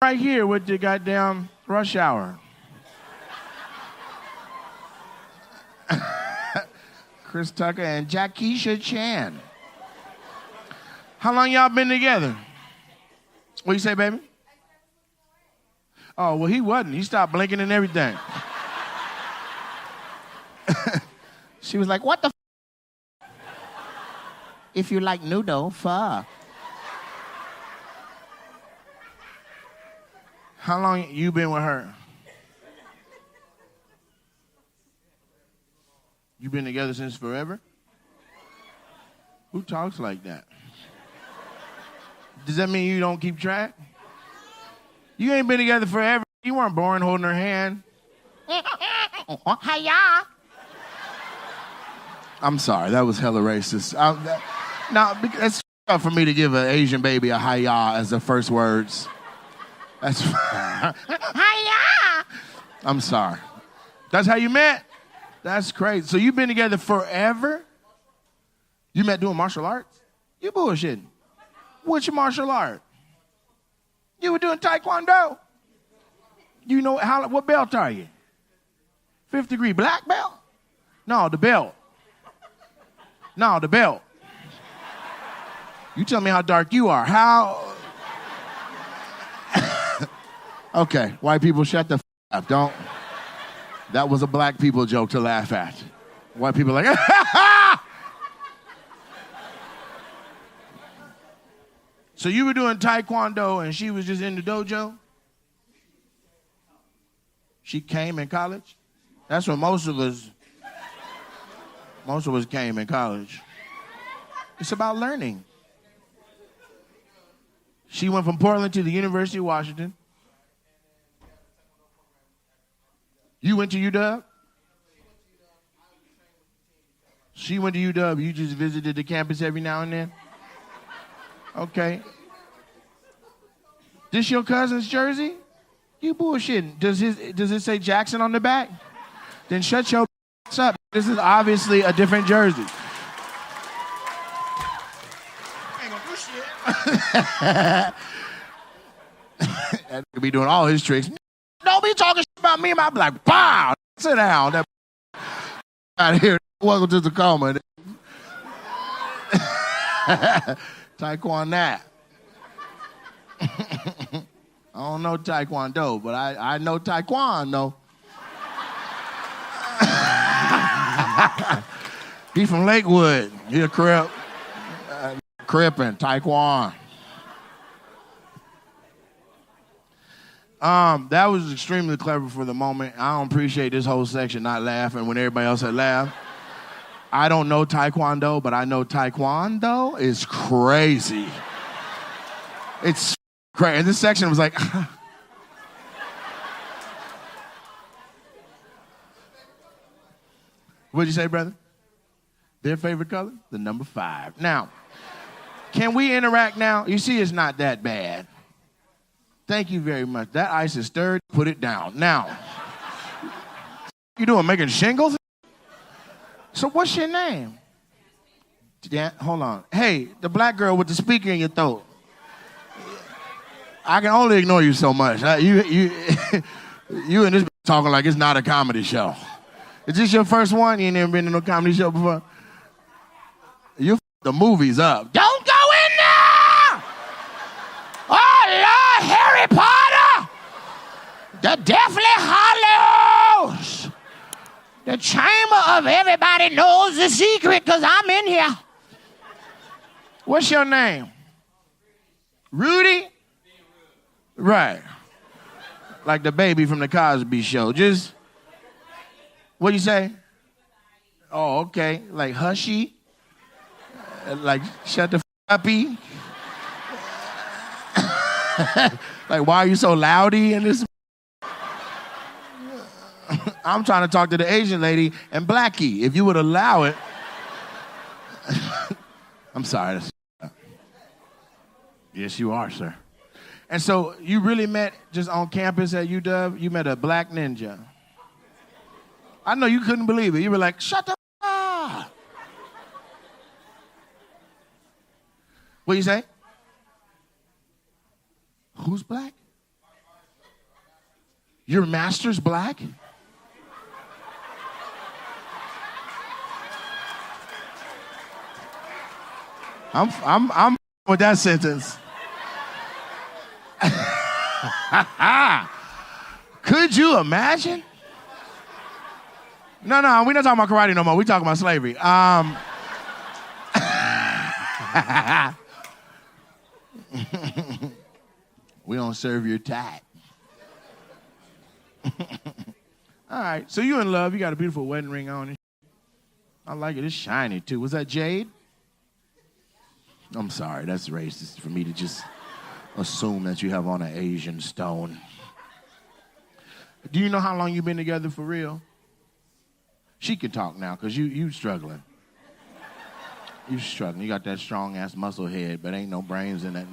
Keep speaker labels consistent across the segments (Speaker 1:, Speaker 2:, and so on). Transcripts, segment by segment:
Speaker 1: right here with the goddamn rush hour. Chris Tucker and Jackisha Chan. How long y'all been together? What you say, baby? Oh, well, he wasn't. He stopped blinking and everything. She was like, what the f? If you like noodle, pho. How long you been with her? You been together since forever? Who talks like that? Does that mean you don't keep track? You ain't been together forever. You weren't born holding her hand. Hiya. I'm sorry, that was hella racist. Now, it's tough for me to give an Asian baby a hiya as the first words. That's hiya. I'm sorry. That's how you met? That's crazy. So you've been together forever? You met doing martial arts? You bullshitting. What's your martial art? You were doing taekwondo. You know what belt are you? 5th degree black belt? No, the belt. No, the belt. You tell me how dark you are. How? Okay, white people, shut the f up. Don't. That was a black people joke to laugh at. White people are like, So you were doing taekwondo and she was just in the dojo? She came in college? That's what most of us came in college. It's about learning. She went from Portland to the University of Washington. You went to UW? She went to UW. You just visited the campus every now and then? Okay. This your cousin's jersey? You bullshitting. Does it say Jackson on the back? Then shut your up. This is obviously a different jersey. Ain't gonna do shit. That could be doing all his tricks. Don't be talking shit about me. I'm like, wow, sit down. That out here. Welcome to Tacoma. Taekwondo. I don't know Taekwondo, but I know Taekwondo. He from Lakewood. He a Crip. Crippin', Taekwondo. That was extremely clever for the moment. I don't appreciate this whole section not laughing when everybody else had laughed. I don't know Taekwondo, but I know Taekwondo is crazy. It's crazy. And this section was like, what'd you say, brother? Their favorite color? The number 5. Now, can we interact now? You see, it's not that bad. Thank you very much. That ice is stirred. Put it down. Now, you doing, making shingles? So what's your name? Yeah, hold on. Hey, the black girl with the speaker in your throat. I can only ignore you so much. You and this talking like it's not a comedy show. Is this your first one? You ain't never been in no comedy show before? You the movies up. Don't go in there! Oh, Lord, Harry Potter! The Deathly Hallows! The chamber of everybody knows the secret because I'm in here. What's your name? Rudy? Right. Like the baby from the Cosby Show. Just, what do you say? Oh, okay. Like hushy? Like shut the uppy? Like why are you so loudy in this? I'm trying to talk to the Asian lady and Blackie. If you would allow it. I'm sorry. Yes, you are, sir. And so you really met just on campus at UW? You met a black ninja. I know you couldn't believe it. You were like, shut the up. What you say? Who's black? Your master's black? I'm with that sentence. Could you imagine? No, we're not talking about karate no more. We're talking about slavery. We don't serve your type. All right, so you in love. You got a beautiful wedding ring on. I like it. It's shiny, too. Was that jade? I'm sorry. That's racist for me to just assume that you have on an Asian stone. Do you know how long you've been together for real? She can talk now, because you struggling. You struggling. You got that strong-ass muscle head, but ain't no brains in that.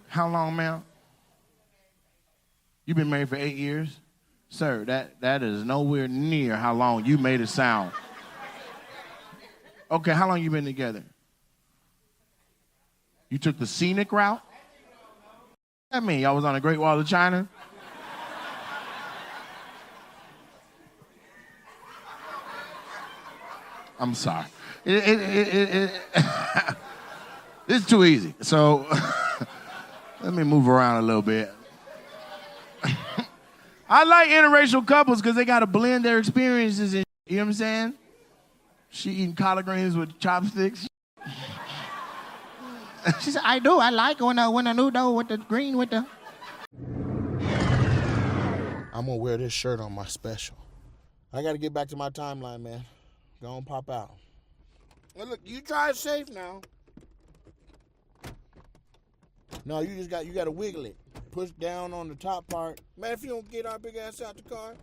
Speaker 1: How long, ma'am? You've been married for 8 years? Sir, that is nowhere near how long you made it sound. Okay, how long you been together? You took the scenic route? What that mean? Y'all was on the Great Wall of China? I'm sorry. It's too easy. So let me move around a little bit. I like interracial couples because they got to blend their experiences in. You know what I'm saying? She eating collard greens with chopsticks. She said, I do. I like when I noodle with the green with the.
Speaker 2: I'm going to wear this shirt on my special. I got to get back to my timeline, man. Go on, pop out. Well, look, you drive safe now. No, you got to wiggle it. Push down on the top part. Man, if you don't get our big ass out the car.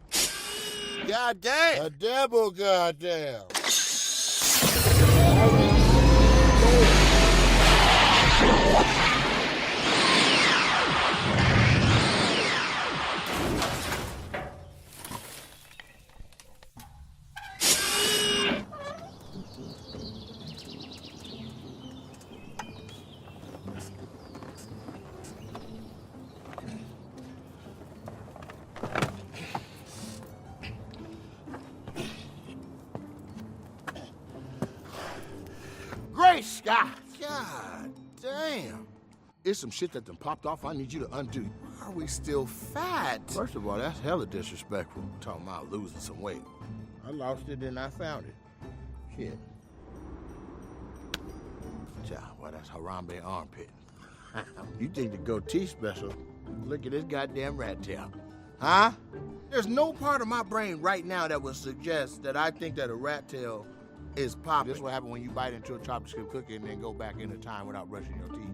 Speaker 2: God damn. A devil, goddamn. Great Scott! God damn. It's some shit that done popped off I need you to undo. Why are we still fat? First of all, that's hella disrespectful. Talking about losing some weight. I lost it and I found it. Shit. Child, boy, that's Harambe armpit. You think the goatee special? Look at this goddamn rat tail. Huh? There's no part of my brain right now that would suggest that I think that a rat tail is popping. This is what happens when you bite into a chocolate chip cookie and then go back into time without brushing your teeth.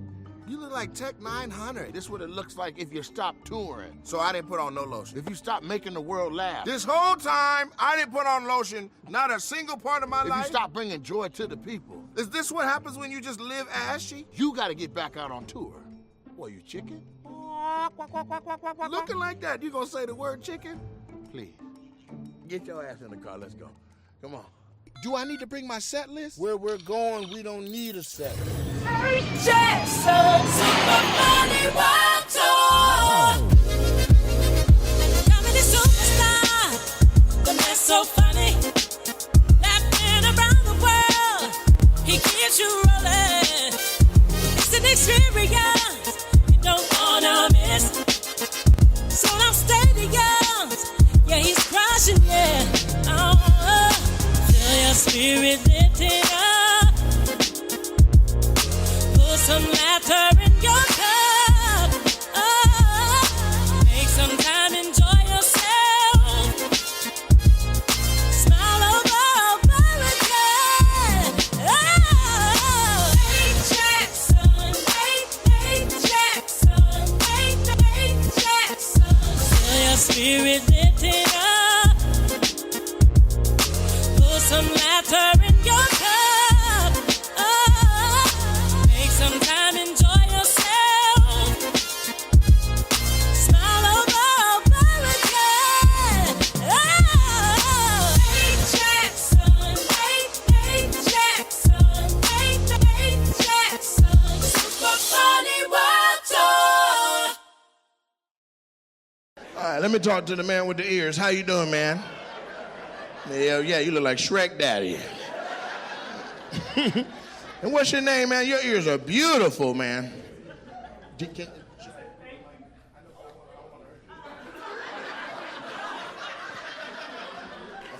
Speaker 2: You look like Tech 900. This is what it looks like if you stop touring. So I didn't put on no lotion. If you stop making the world laugh. This whole time, I didn't put on lotion, not a single part of my life. If you stop bringing joy to the people. Is this what happens when you just live ashy? You gotta get back out on tour. Boy, you chicken? Looking like that, you gonna say the word chicken? Please, get your ass in the car, let's go. Come on. Do I need to bring my set list? Where we're going, we don't need a set list.
Speaker 3: Hey, Jackson, Super Money World Tour. Comedy superstar, the man's so funny. Laughing around the world, he keeps you rolling. It's an experience you don't wanna miss. So I'm stadiums, yeah, he's crushing, yeah. Oh, feel your spirit lifting up. Put some laughter in your cup. Oh, make some time, enjoy yourself. Smile over again. Oh, hey Jackson, hey Jackson, hey Jackson. Feel your spirit lifting up. Put some laughter in your cup.
Speaker 2: All right, let me talk to the man with the ears. How you doing, man? Yeah, you look like Shrek Daddy. And what's your name, man? Your ears are beautiful, man. I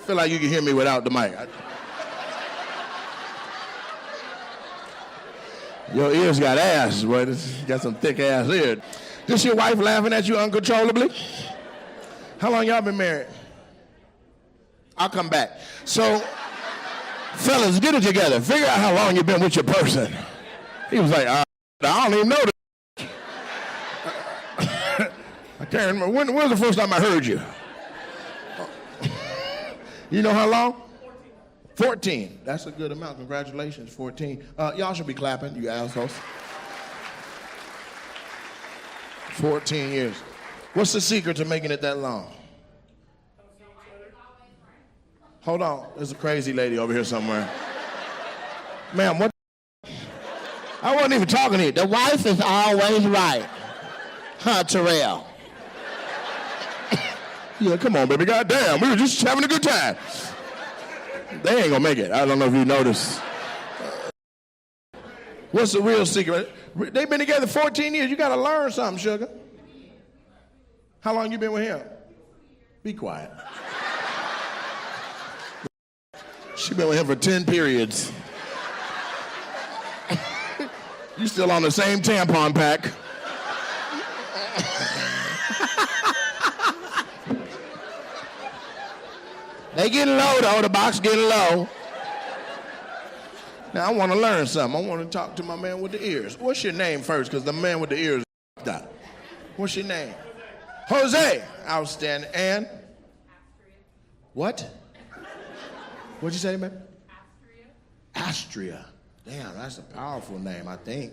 Speaker 2: feel like you can hear me without the mic. Your ears got ass, boy. This got some thick ass ears. This your wife laughing at you uncontrollably? How long y'all been married? I'll come back. So, fellas, get it together. Figure out how long you've been with your person. He was like, I don't even know this. I can't remember. When was the first time I heard you? You know how long? 14. That's a good amount. Congratulations, 14. Y'all should be clapping, you assholes. 14 years. What's the secret to making it that long? Hold on. There's a crazy lady over here somewhere. Ma'am, what? I wasn't even talking to you. The wife is always right. Huh, Terrell? Yeah, come on, baby. Goddamn. We were just having a good time. They ain't gonna make it. I don't know if you noticed. What's the real secret? They've been together 14 years. You gotta learn something, sugar. How long you been with him? Be quiet. She been with him for 10 periods. You still on the same tampon pack. They getting low, though. The box getting low. Now, I want to learn something. I want to talk to my man with the ears. What's your name first? Because the man with the ears is What's your name? Jose. Outstanding. And? What? What'd you say, man? Astria. Damn, that's a powerful name, I think.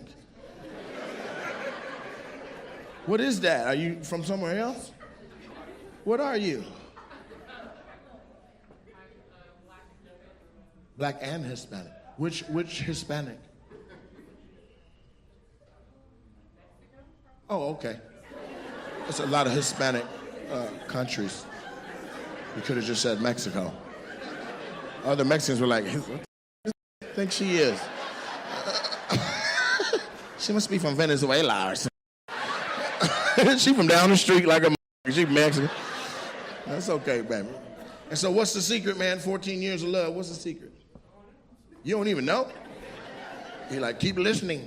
Speaker 2: What is that? Are you from somewhere else? What are you? Black and Hispanic. Which Hispanic? Oh, okay. There's a lot of Hispanic countries. You could have just said Mexico. Other Mexicans were like, what the think she is? She must be from Venezuela or something. She from down the street like a she Mexican. That's okay, baby. And so what's the secret, man? 14 years of love, what's the secret? You don't even know? You're like, keep listening.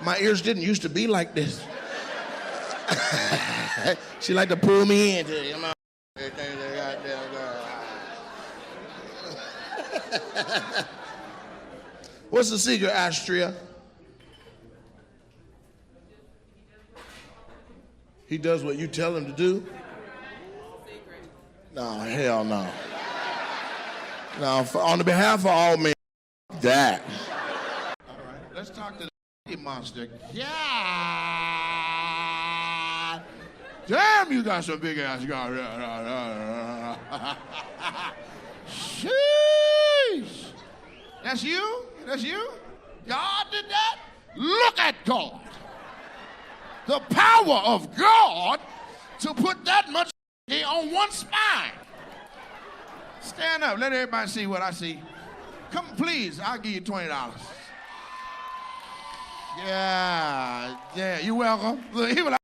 Speaker 2: My ears didn't used to be like this. She like to pull me in. What's the secret, Astria? He does what you tell him to do? No, hell no. No, on the behalf of all men, that. All right, let's talk to the monster. Yeah. Damn, you got some big ass guy. Sheesh. That's you? That's you? God did that? Look at God. The power of God to put that much on one spine. Stand up. Let everybody see what I see. Come, please. I'll give you $20. Yeah. You're welcome. Look, he was like,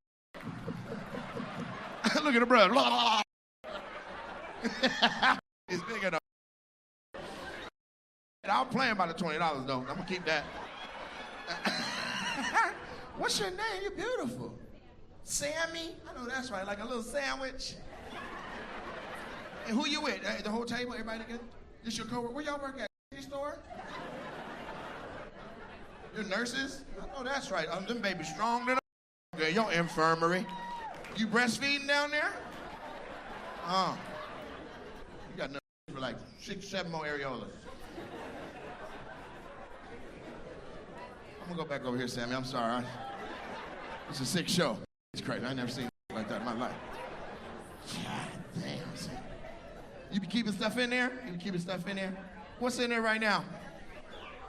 Speaker 2: look at the brother. He's big enough. I'll play him by the $20 though. I'm gonna keep that. What's your name? You're beautiful. Sammy? I know that's right. Like a little sandwich. And who you with? The whole table? Everybody together? This your coworker? Where y'all work at? Any store? You're nurses? I know that's right. Them babies strong than a your infirmary. You breastfeeding down there? You got enough for like 6, 7 more areolas. I'm gonna go back over here, Sammy. I'm sorry. It's a sick show. It's crazy. I never seen like that in my life. God damn, Sammy. You be keeping stuff in there? You be keeping stuff in there? What's in there right now?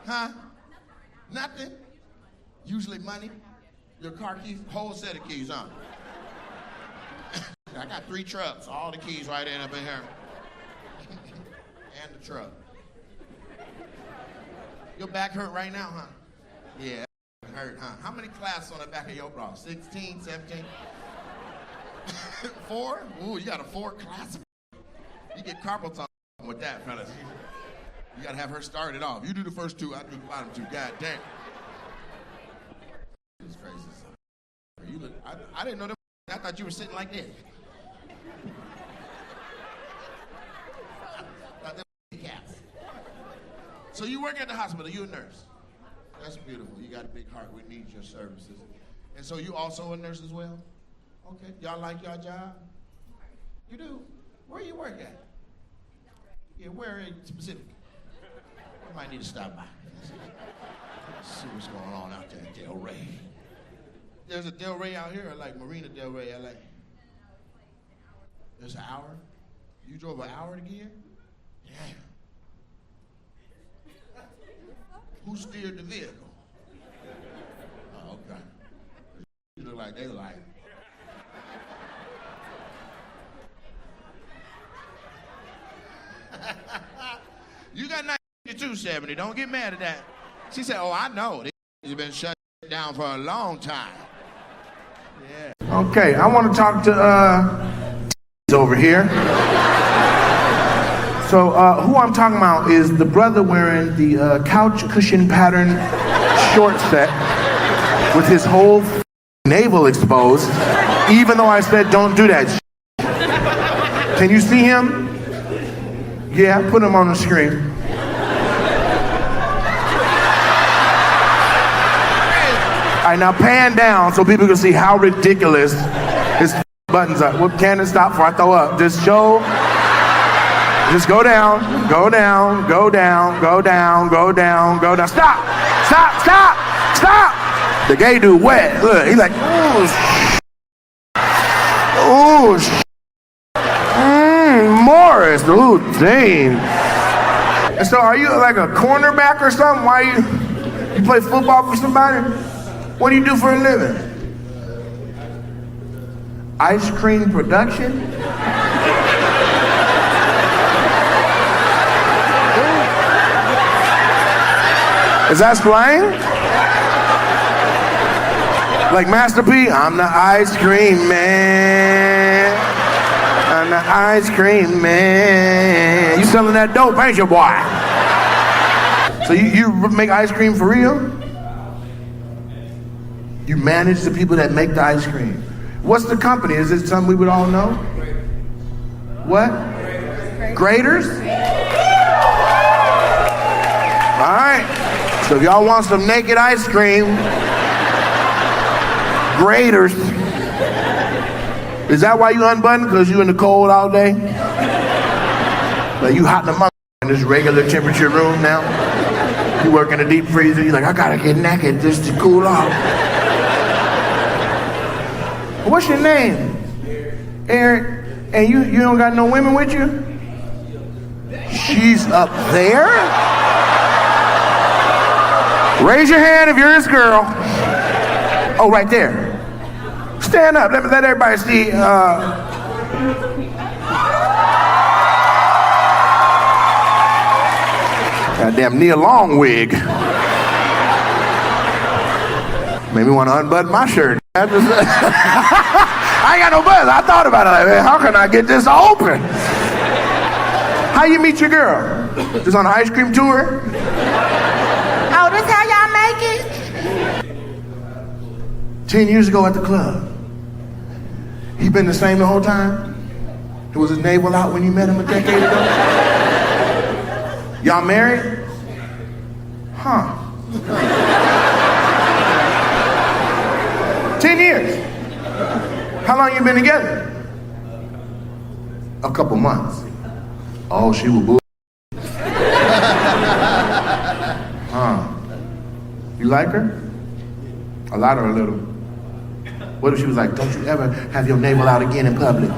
Speaker 2: Huh? Nothing? Usually money? Your car keys? Whole set of keys, huh? I got 3 trucks, all the keys right in up in here. And the truck. Your back hurt right now, huh? Yeah, it hurt, huh? How many clasps on the back of your bra? 16, 17? 4? Ooh, you got a 4 clasp? You get carpal tunnel with that, fellas. You gotta have her start it off. You do the first 2, I do the bottom 2. God damn. It's crazy. You look, I didn't know that. I thought you were sitting like this. So you work at the hospital, you're a nurse. That's beautiful. You got a big heart. We need your services. And so you also a nurse as well? Okay. Y'all like your job? You do? Where you work at? Yeah, where in specific? We might need to stop by. Let's see what's going on out there at Del Rey. There's a Del Rey out here, like Marina Del Rey, LA. There's an hour? You drove an hour to get here? Damn. Who steered the vehicle? Oh, okay. You look like they like. You got 9270. Don't get mad at that. She said, oh, I know. They've been shut down for a long time. Yeah. Okay, I want to talk to over here. So who I'm talking about is the brother wearing the couch cushion pattern short set with his whole navel exposed, even though I said don't do that. Can you see him? Yeah, put him on the screen. All right, now pan down so people can see how ridiculous his buttons are. What can it stop before I throw up? Just show. Just go down, go down, go down, go down, go down, go down. Stop! Stop! Stop! Stop! The gay dude wet. Look, he's like, ooh, Morris, ooh, dang. And so, are you like a cornerback or something? Why you play football for somebody? What do you do for a living? Ice cream production? Is that slang? Like Master P? I'm the ice cream man. I'm the ice cream man. You selling that dope, ain't you, boy? So you make ice cream for real? You manage the people that make the ice cream. What's the company? Is it something we would all know? What? Graders? All right. So if y'all want some naked ice cream, Graders. Is that why you unbuttoned? Because you in the cold all day? Like you hot in the mother in this regular temperature room now? You work in a deep freezer, you're like, I gotta get naked just to cool off. What's your name? Eric. And you don't got no women with you? She's up there? Raise your hand if you're this girl. Oh, right there. Stand up. Let everybody see. Goddamn Nia Long wig. Made me want to unbutton my shirt. I ain't got no buttons. I thought about it. Like, man, how can I get this open? How you meet your girl? Just on an ice cream tour? Oh, this how y'all make it? 10 years ago at the club. He been the same the whole time? It was his navel out when you met him a decade ago? Y'all married? Huh. 10 years. How long you been together? A couple months. Oh, she was bull. Huh. You like her? A lot or a little? What if she was like, don't you ever have your navel out again in public?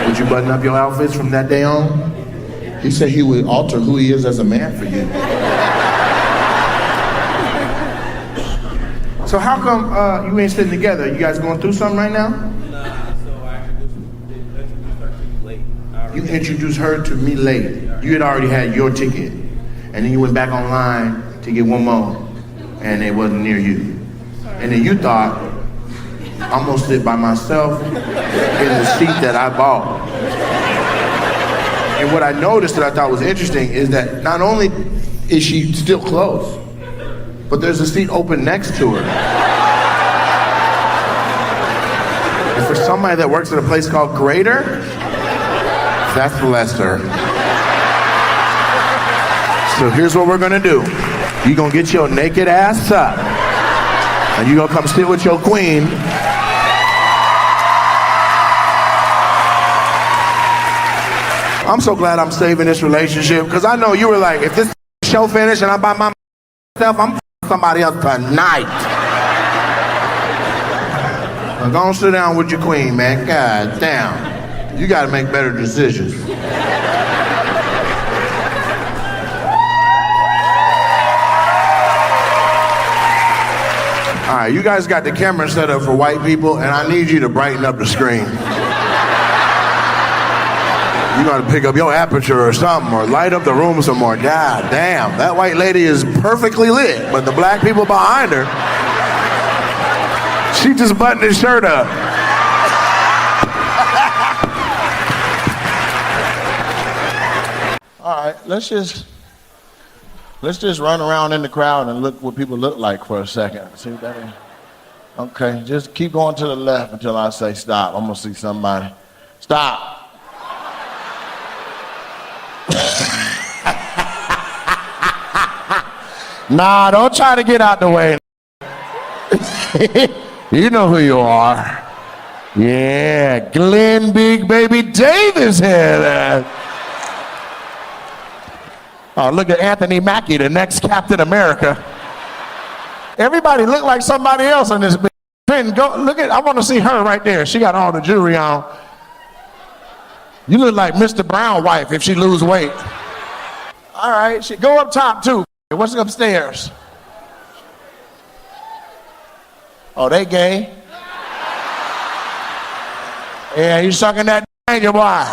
Speaker 2: Would you button up your outfits from that day on? He said he would alter who he is as a man for you. So how come you ain't sitting together? You guys going through something right now?
Speaker 4: Nah, so I introduced
Speaker 2: You introduced her to me late. You had already had your ticket. And then you went back online to get one more, and it wasn't near you. And then you thought, I'm gonna sit by myself in the seat that I bought. And what I noticed that I thought was interesting is that not only is she still close, but there's a seat open next to her. And for somebody that works at a place called Greater, that's Lester. So here's what we're gonna do. You're gonna get your naked ass up, and you're gonna come sit with your queen. I'm so glad I'm saving this relationship, because I know you were like, if this show finished and I'm by myself, I'm somebody else tonight. Now go and sit down with your queen, man. God damn. You gotta make better decisions. All right, you guys got the camera set up for white people, and I need you to brighten up the screen. You gotta pick up your aperture or something, or light up the room some more. God damn, that white lady is perfectly lit, but the black people behind her, she just buttoned his shirt up. All right, let's just run around in the crowd and look what people look like for a second. See what that is? Okay, just keep going to the left until I say stop. I'm gonna see somebody. Stop. Nah, don't try to get out the way. You know who you are. Yeah, Glenn Big Baby Davis here. Oh, look at Anthony Mackie, the next Captain America. Everybody look like somebody else in this big. Go look at. I want to see her right there. She got all the jewelry on. You look like Mr. Brown wife if she lose weight. All right, she go up top too. What's upstairs? Oh, they gay. Yeah, you sucking that ain't you, boy?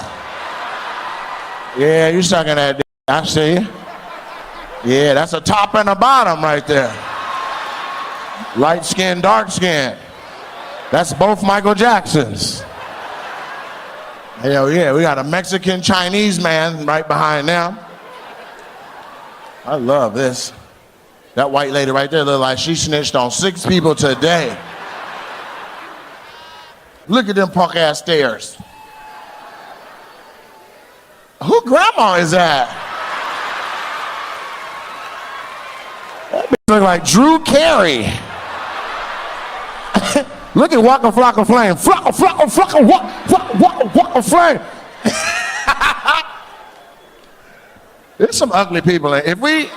Speaker 2: Yeah, you sucking that. I see you. Yeah, that's a top and a bottom right there. Light skin, dark skin. That's both Michael Jacksons. Hell yeah, we got a Mexican Chinese man right behind them. I love this. That white lady right there look like she snitched on 6 people today. Look at them punk ass stairs. Who grandma is that? That bitch look like Drew Carey. Look at Waka Flocka Flame. Flocka, flocka, flocka, waka flame. There's some ugly people. If we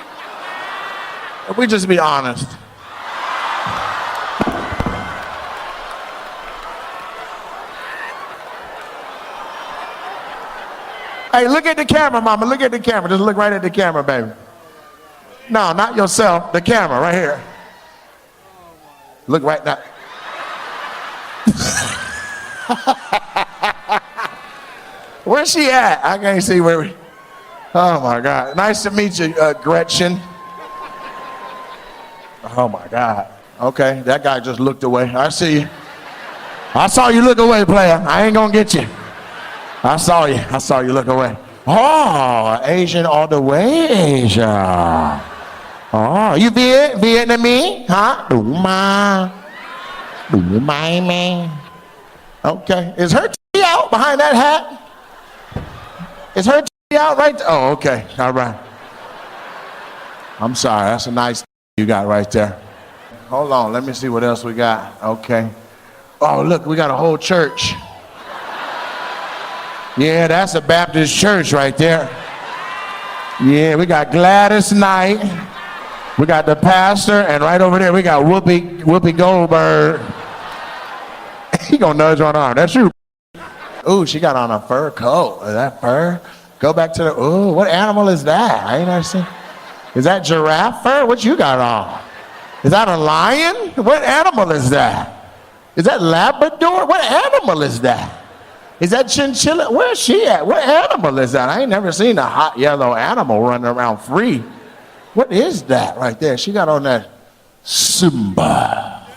Speaker 2: just be honest. Hey, look at the camera, mama. Look at the camera. Just look right at the camera, baby. No, not yourself. The camera right here. Look right now. Where's she at? I can't see where we... Oh my God. Nice to meet you, Gretchen. Oh my God. Okay, that guy just looked away. I see you. I saw you look away, player. I ain't gonna get you. I saw you look away. Oh, Asian all the way, Asia. Oh, you Vietnamese? Huh? Do you mind, man? Okay, is her T out behind that hat? Is her T out right there? Oh, okay, all right. I'm sorry, that's a nice you got right there. Hold on, let me see what else we got. Okay. Oh, look, we got a whole church. Yeah, that's a Baptist church right there. Yeah, we got Gladys Knight. We got the pastor, and right over there we got Whoopi Goldberg. He gonna nudge on arm. That's you. Ooh, she got on a fur coat. Is that fur? Go back to the. Ooh, what animal is that? I ain't never seen. Is that giraffe fur? What you got on? Is that a lion? What animal is that? Is that Labrador? What animal is that? Is that chinchilla? Where's she at? What animal is that? I ain't never seen a hot yellow animal running around free. What is that right there? She got on that Simba.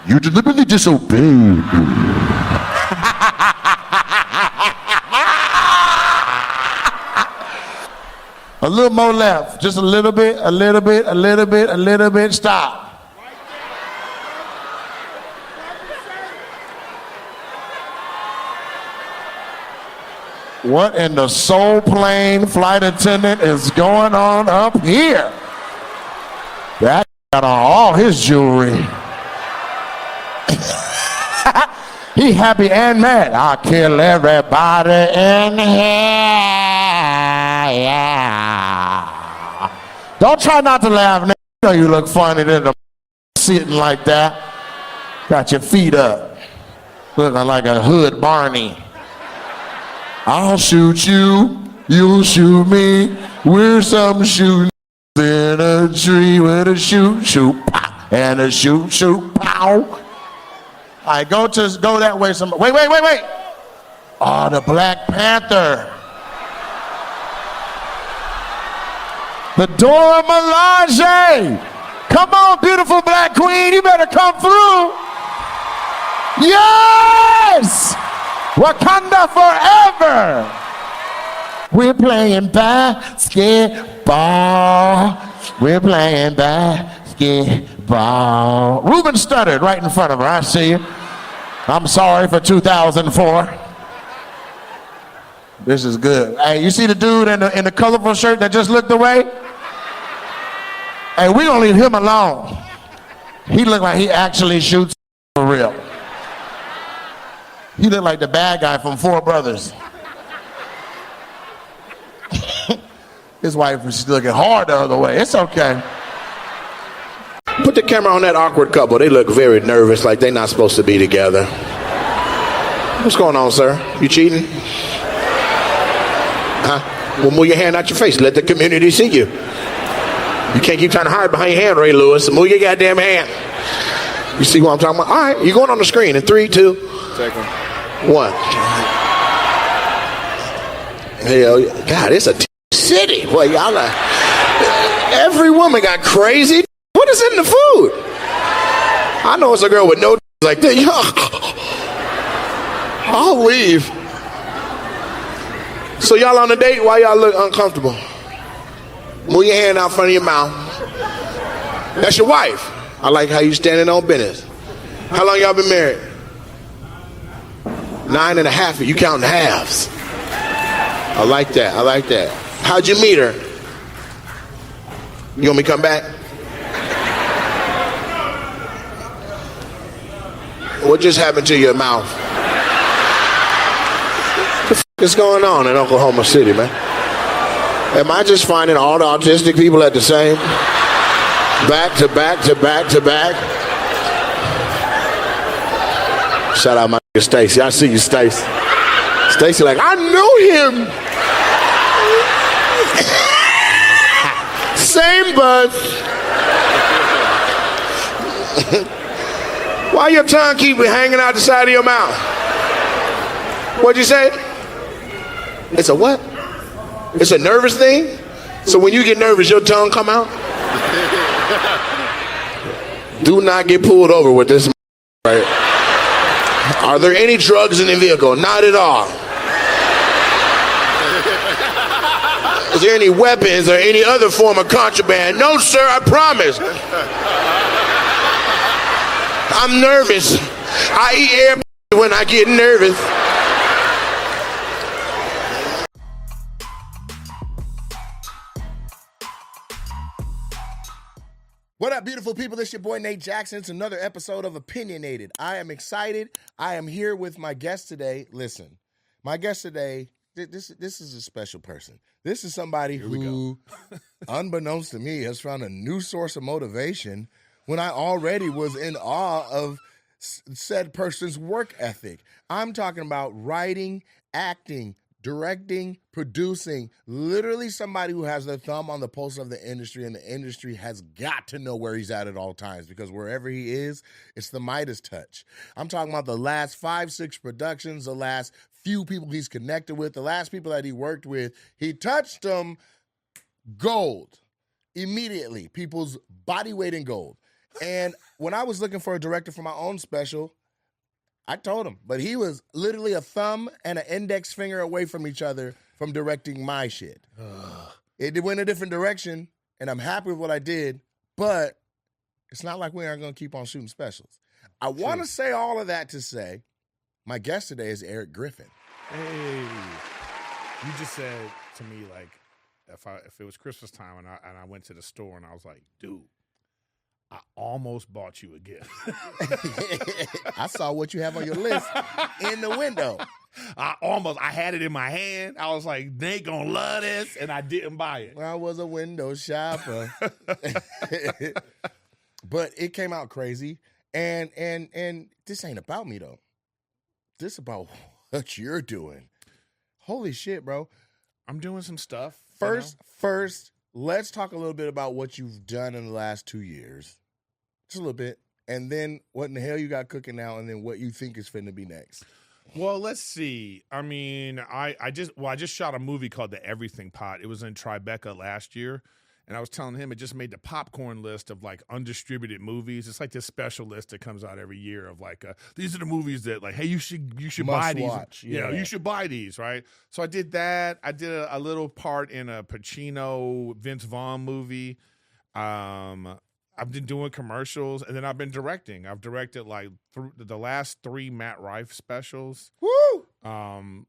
Speaker 2: You deliberately disobeyed. A little more left. Just a little bit, a little bit, a little bit, a little bit. Stop. What in the soul plane flight attendant is going on up here? That got on all his jewelry. He happy and mad. I'll kill everybody in here. Yeah. Don't try not to laugh. You know you look funny than the sitting like that. Got your feet up. Looking like a hood Barney. I'll shoot you, you'll shoot me. We're some shooting in a tree with a shoot, shoot, pow, and a shoot, shoot, pow. All right, go that way. Wait. Oh, the Black Panther. The Dora Milaje. Come on, beautiful black queen, you better come through. Yes! Wakanda forever! We're playing basketball. We're playing basketball. Ruben stuttered right in front of her. I see you. I'm sorry for 2004. This is good. Hey, you see the dude in the colorful shirt that just looked away? Hey, we gonna leave him alone. He looked like he actually shoots for real. He looked like the bad guy from Four Brothers. His wife was looking hard the other way. It's okay.
Speaker 4: Put the camera on that awkward couple. They look very nervous, like they're not supposed to be together. What's going on, sir? You cheating? Huh? Well, move your hand out your face. Let the community see you. You can't keep trying to hide behind your hand, Ray Lewis. Move your goddamn hand. You see what I'm talking about? All right, you're going on the screen in 3, 2, 1. Hell, God, it's a city. Boy, y'all are, every woman got crazy. What is in the food? I know it's a girl with no like that. I'll leave. So y'all on a date? Why y'all look uncomfortable? Move your hand out front of your mouth. That's your wife. I like how you standing on business. How long y'all been married? 9.5. You counting halves. I like that. I like that. How'd you meet her? You want me to come back? What just happened to your mouth? What the f*** is going on in Oklahoma City, man? Am I just finding all the autistic people at the same? Back to back to back to back. Shout out my nigga Stacy. I see you, Stacy. Stacy like, I know him. Same buzz. Why your tongue keep hanging out the side of your mouth? What'd you say? It's a what? It's a nervous thing? So when you get nervous, your tongue come out? Do not get pulled over with this, right? Are there any drugs in the vehicle? Not at all. Is there any weapons or any other form of contraband? No, sir, I promise. I'm nervous. I eat air when I get nervous.
Speaker 2: What up, beautiful people? This is your boy Nate Jackson. It's another episode of Opinionated. I am excited. I am here with my guest today. Listen, my guest today, this is a special person. This is somebody who, unbeknownst to me, has found a new source of motivation when I already was in awe of said person's work ethic. I'm talking about writing, acting, directing, producing, literally somebody who has their thumb on the pulse of the industry, and the industry has got to know where he's at all times, because wherever he is, it's the Midas touch. I'm talking about the last 5-6 productions, the last few people he's connected with, the last people that he worked with. He touched them gold immediately, people's body weight in gold. And when I was looking for a director for my own special, I told him, but he was literally a thumb and an index finger away from each other from directing my shit. It went a different direction, and I'm happy with what I did, but it's not like we aren't going to keep on shooting specials. I want to say all of that to say my guest today is Eric Griffin.
Speaker 5: Hey, you just said to me, like, if it was Christmas time and I went to the store and I was like, dude, I almost bought you a gift.
Speaker 2: I saw what you have on your list in the window.
Speaker 5: I had it in my hand. I was like, they gonna love this, and I didn't buy it.
Speaker 2: I was a window shopper. But it came out crazy. And this ain't about me, though. This about what you're doing. Holy shit, bro.
Speaker 5: I'm doing some stuff.
Speaker 2: First, let's talk a little bit about what you've done in the last 2 years. Just a little bit. And then what in the hell you got cooking now, and then what you think is finna be next.
Speaker 5: Well, let's see. I mean, I just shot a movie called The Everything Pot. It was in Tribeca last year. And I was telling him it just made the popcorn list of like undistributed movies. It's like this special list that comes out every year of like these are the movies that like, hey, you should buy these.
Speaker 2: Watch. Yeah,
Speaker 5: you should buy these, right? So I did that. I did a little part in a Pacino Vince Vaughn movie. I've been doing commercials, and then I've been directing. I've directed like the last 3 Matt Rife specials.
Speaker 2: Woo!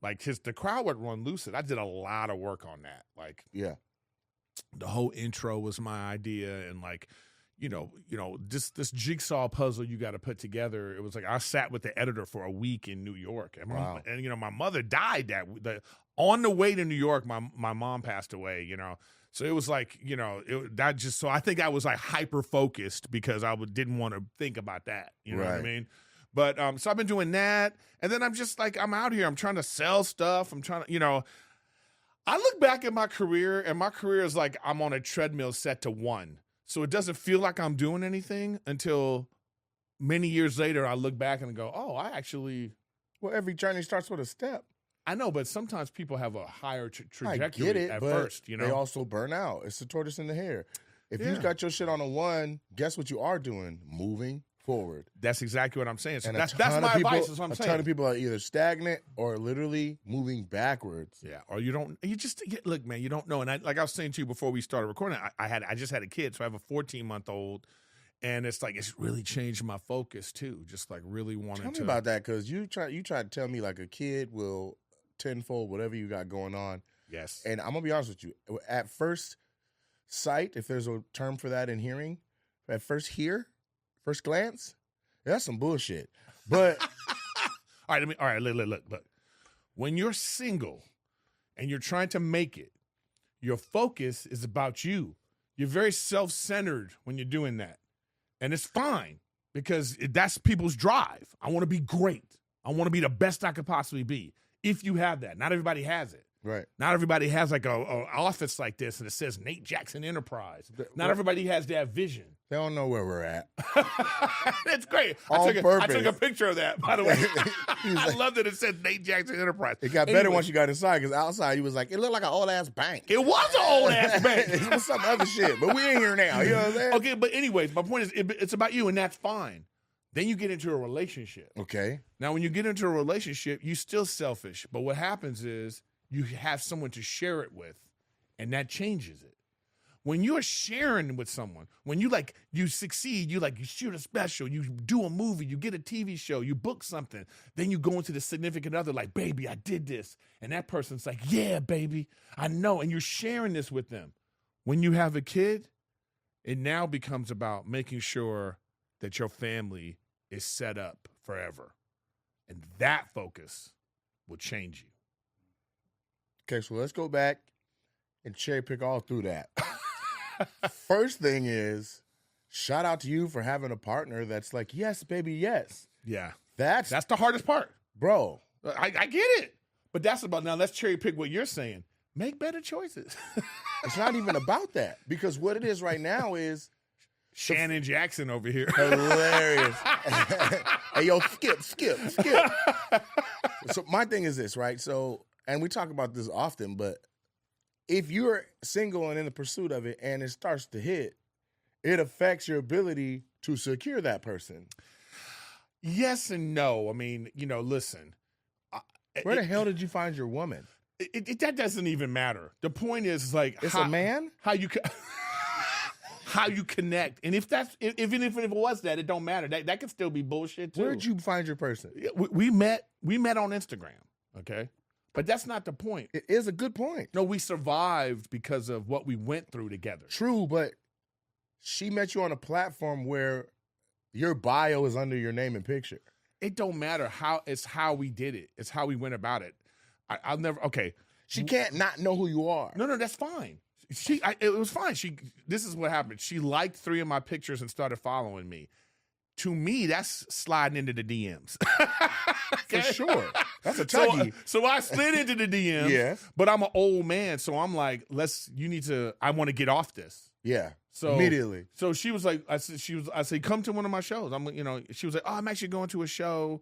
Speaker 5: Like the crowd would run lucid. I did a lot of work on that. Like,
Speaker 2: yeah.
Speaker 5: The whole intro was my idea, and like, you know, this jigsaw puzzle you got to put together. It was like I sat with the editor for a week in New York, and my mother died on the way to New York. My mom passed away, so it was like so I think I was like hyper focused because I didn't want to think about that. You know what I mean? But so I've been doing that, and then I'm just like I'm out here. I'm trying to sell stuff. I'm trying to I look back at my career, and my career is like I'm on a treadmill set to 1. So it doesn't feel like I'm doing anything until many years later I look back and go, oh, I actually...
Speaker 2: Well, every journey starts with a step.
Speaker 5: I know, but sometimes people have a higher trajectory
Speaker 2: I get it,
Speaker 5: at
Speaker 2: but
Speaker 5: first.
Speaker 2: They also burn out. It's the tortoise in the hare. If
Speaker 5: Yeah.
Speaker 2: you've got your shit on a 1, guess what you are doing? Moving forward.
Speaker 5: That's exactly what I'm saying. So
Speaker 2: And
Speaker 5: that's my advice, is what I'm saying.
Speaker 2: A ton of people are either stagnant or literally moving backwards.
Speaker 5: Yeah, or look, man, you don't know. And like I was saying to you before we started recording, I just had a kid, so I have a 14-month-old, and it's like it's really changed my focus too. Just like really wanting to.
Speaker 2: Tell me about that, because you try to tell me like a kid will tenfold whatever you got going on.
Speaker 5: Yes.
Speaker 2: And I'm gonna be honest with you. At first sight, if there's a term for that in hearing, at first glance, that's some bullshit. But
Speaker 5: all right, look. When you're single and you're trying to make it, your focus is about you. You're very self-centered when you're doing that. And it's fine, because that's people's drive. I want to be great. I want to be the best I could possibly be. If you have that. Not everybody has it.
Speaker 2: right.
Speaker 5: Not everybody has like a office like this and it says Nate Jackson Enterprise. Not everybody has that vision.
Speaker 2: They don't know where we're at.
Speaker 5: That's great. I took a picture of that, by the way. I love that it says Nate Jackson Enterprise.
Speaker 2: It got better once you got inside, because outside you was like, it looked like an old-ass bank.
Speaker 5: It was an old-ass bank.
Speaker 2: It was some other shit, but we in here now. You know what I'm saying?
Speaker 5: Okay, but anyways, my point is it's about you, and that's fine. Then you get into a relationship.
Speaker 2: Okay.
Speaker 5: Now, when you get into a relationship, you're still selfish. But what happens is you have someone to share it with, and that changes it. When you're sharing with someone, when you succeed, you shoot a special, you do a movie, you get a TV show, you book something, then you go into the significant other like, baby, I did this. And that person's like, yeah, baby, I know. And you're sharing this with them. When you have a kid, it now becomes about making sure that your family is set up forever. And that focus will change you.
Speaker 2: Okay, so let's go back and cherry pick all through that. First thing is, shout out to you for having a partner that's like, yes, baby, yes.
Speaker 5: Yeah.
Speaker 2: That's
Speaker 5: the hardest part.
Speaker 2: Bro.
Speaker 5: I get it. But that's about, now let's cherry pick what you're saying. Make better choices.
Speaker 2: It's not even about that because what it is right now is
Speaker 5: Shannon Jackson over here.
Speaker 2: hilarious. Hey, yo, skip. So my thing is this, right? So, and we talk about this often, but if you're single and in the pursuit of it and it starts to hit, it affects your ability to secure that person.
Speaker 5: Yes and no. I mean, listen.
Speaker 2: Where the hell did you find your woman?
Speaker 5: That doesn't even matter. The point is like
Speaker 2: It's a man?
Speaker 5: How you how you connect, and even if it was that, it don't matter. That could still be bullshit too.
Speaker 2: Where'd you find your person?
Speaker 5: We met on Instagram, okay, but that's not the point.
Speaker 2: It is a good point.
Speaker 5: No, we survived because of what we went through together.
Speaker 2: True, but she met you on a platform where your bio is under your name and picture.
Speaker 5: It don't matter how we did it. It's how we went about it. I'll never. Okay,
Speaker 2: She can't not know who you are.
Speaker 5: No, that's fine. It was fine. This is what happened. She liked 3 of my pictures and started following me. To me, that's sliding into the DMs.
Speaker 2: For sure. That's a tuggy.
Speaker 5: So I slid into the DMs.
Speaker 2: Yeah.
Speaker 5: But I'm an old man, so I'm like, I want to get off this.
Speaker 2: Yeah.
Speaker 5: So
Speaker 2: immediately.
Speaker 5: So she was like, I said, come to one of my shows. She was like, oh, I'm actually going to a show.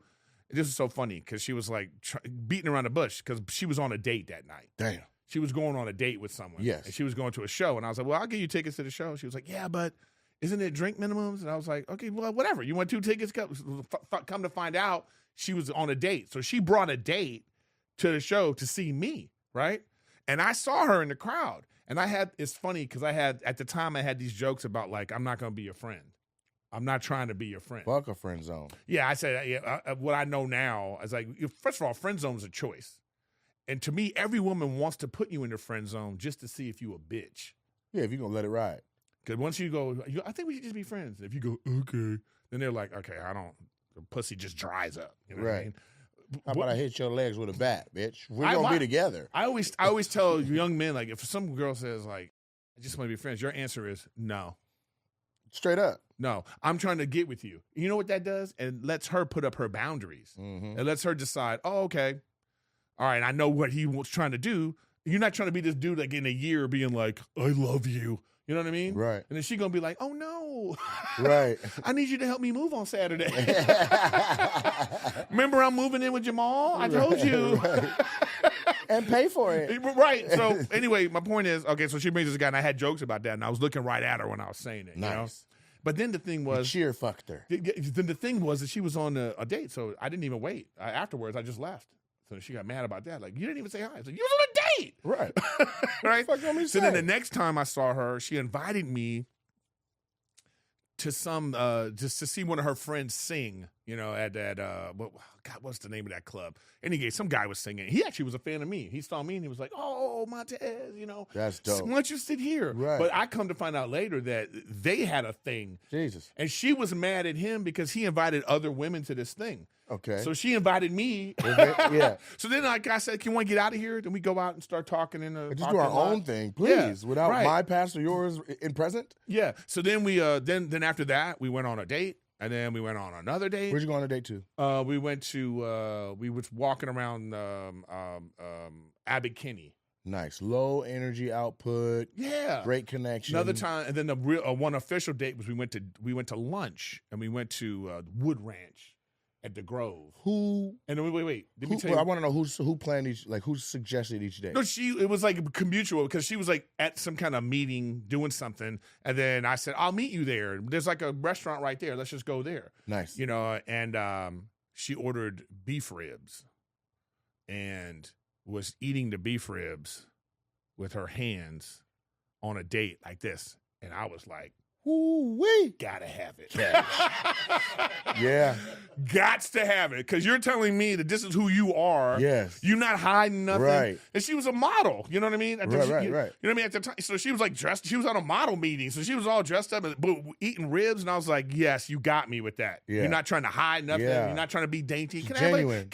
Speaker 5: This is so funny because she was like beating around the bush because she was on a date that night.
Speaker 2: Damn.
Speaker 5: She was going on a date with someone.
Speaker 2: Yes.
Speaker 5: And she was going to a show. And I was like, well, I'll give you tickets to the show. She was like, yeah, but isn't it drink minimums? And I was like, okay, well, whatever. You want 2 tickets? Come to find out, she was on a date. So she brought a date to the show to see me, right? And I saw her in the crowd. And it's funny because at the time, I had these jokes about like, I'm not going to be your friend. I'm not trying to be your friend.
Speaker 2: Fuck a friend zone.
Speaker 5: Yeah, I said, what I know now is like, first of all, friend zone is a choice. And to me, every woman wants to put you in the friend zone just to see if you a bitch.
Speaker 2: Yeah, if you're going to let it ride.
Speaker 5: Because once you go, I think we should just be friends. If you go, okay, then they're like, okay, the pussy just dries up. You know what I mean?
Speaker 2: How about I hit your legs with a bat, bitch? We're going to be together.
Speaker 5: I always tell young men, like, if some girl says, like, I just want to be friends, your answer is no.
Speaker 2: Straight up.
Speaker 5: No, I'm trying to get with you. You know what that does? And lets her put up her boundaries.
Speaker 2: Mm-hmm.
Speaker 5: It lets her decide, oh, okay. All right, I know what he was trying to do. You're not trying to be this dude like in a year being like, I love you. You know what I mean?
Speaker 2: Right.
Speaker 5: And then she's going to be like, oh, no.
Speaker 2: Right.
Speaker 5: I need you to help me move on Saturday. Remember I'm moving in with Jamal? I told you.
Speaker 2: Right. And pay for it.
Speaker 5: Right. So anyway, my point is, okay, so she brings this guy, and I had jokes about that, and I was looking right at her when I was saying it.
Speaker 2: Nice.
Speaker 5: You know? But then the thing was,
Speaker 2: cheer fucked her.
Speaker 5: Then the thing was that she was on a date, so I didn't even wait. Afterwards, I just left. So she got mad about that. Like, you didn't even say hi. So you was on a date.
Speaker 2: Right.
Speaker 5: Right.
Speaker 2: What the fuck you want me to
Speaker 5: So
Speaker 2: say?
Speaker 5: then the next time I saw her, she invited me to just to see one of her friends sing, at that, what's the name of that club? Anyway, some guy was singing. He actually was a fan of me. He saw me and he was like, oh, Montez,
Speaker 2: That's dope.
Speaker 5: Why don't you sit here?
Speaker 2: Right.
Speaker 5: But I come to find out later that they had a thing.
Speaker 2: Jesus.
Speaker 5: And she was mad at him because he invited other women to this thing.
Speaker 2: Okay.
Speaker 5: So she invited me.
Speaker 2: Yeah.
Speaker 5: So then like I said, can we get out of here? Then we go out and start talking in the
Speaker 2: Just do our own thing, please, without my past or yours in present.
Speaker 5: Yeah. So then we then after that we went on a date, and then we went on another date.
Speaker 2: Where'd you go on a date to?
Speaker 5: We went to we was walking around Abbot Kinney.
Speaker 2: Nice, low energy output.
Speaker 5: Yeah,
Speaker 2: great connection.
Speaker 5: Another time, and then the real one official date was we went to lunch, and we went to Wood Ranch at the Grove.
Speaker 2: Who?
Speaker 5: And then wait.
Speaker 2: I want to know who planned each, like who suggested each day.
Speaker 5: No, it was like mutual because she was like at some kind of meeting doing something, and then I said, "I'll meet you there. There's like a restaurant right there. Let's just go there."
Speaker 2: Nice.
Speaker 5: And she ordered beef ribs, and was eating the beef ribs with her hands on a date like this, and I was like,
Speaker 2: "Ooh-wee,
Speaker 5: gotta have it."
Speaker 2: Yeah,
Speaker 5: gots to have it, because you're telling me that this is who you are.
Speaker 2: Yes,
Speaker 5: you're not hiding nothing.
Speaker 2: Right.
Speaker 5: And she was a model. You know what I mean?
Speaker 2: Right.
Speaker 5: You know what I mean? At the time, so she was like dressed. She was on a model meeting, so she was all dressed up, but eating ribs. And I was like, "Yes, you got me with that.
Speaker 2: Yeah.
Speaker 5: You're not trying to hide nothing.
Speaker 2: Yeah.
Speaker 5: You're not trying to be dainty. Can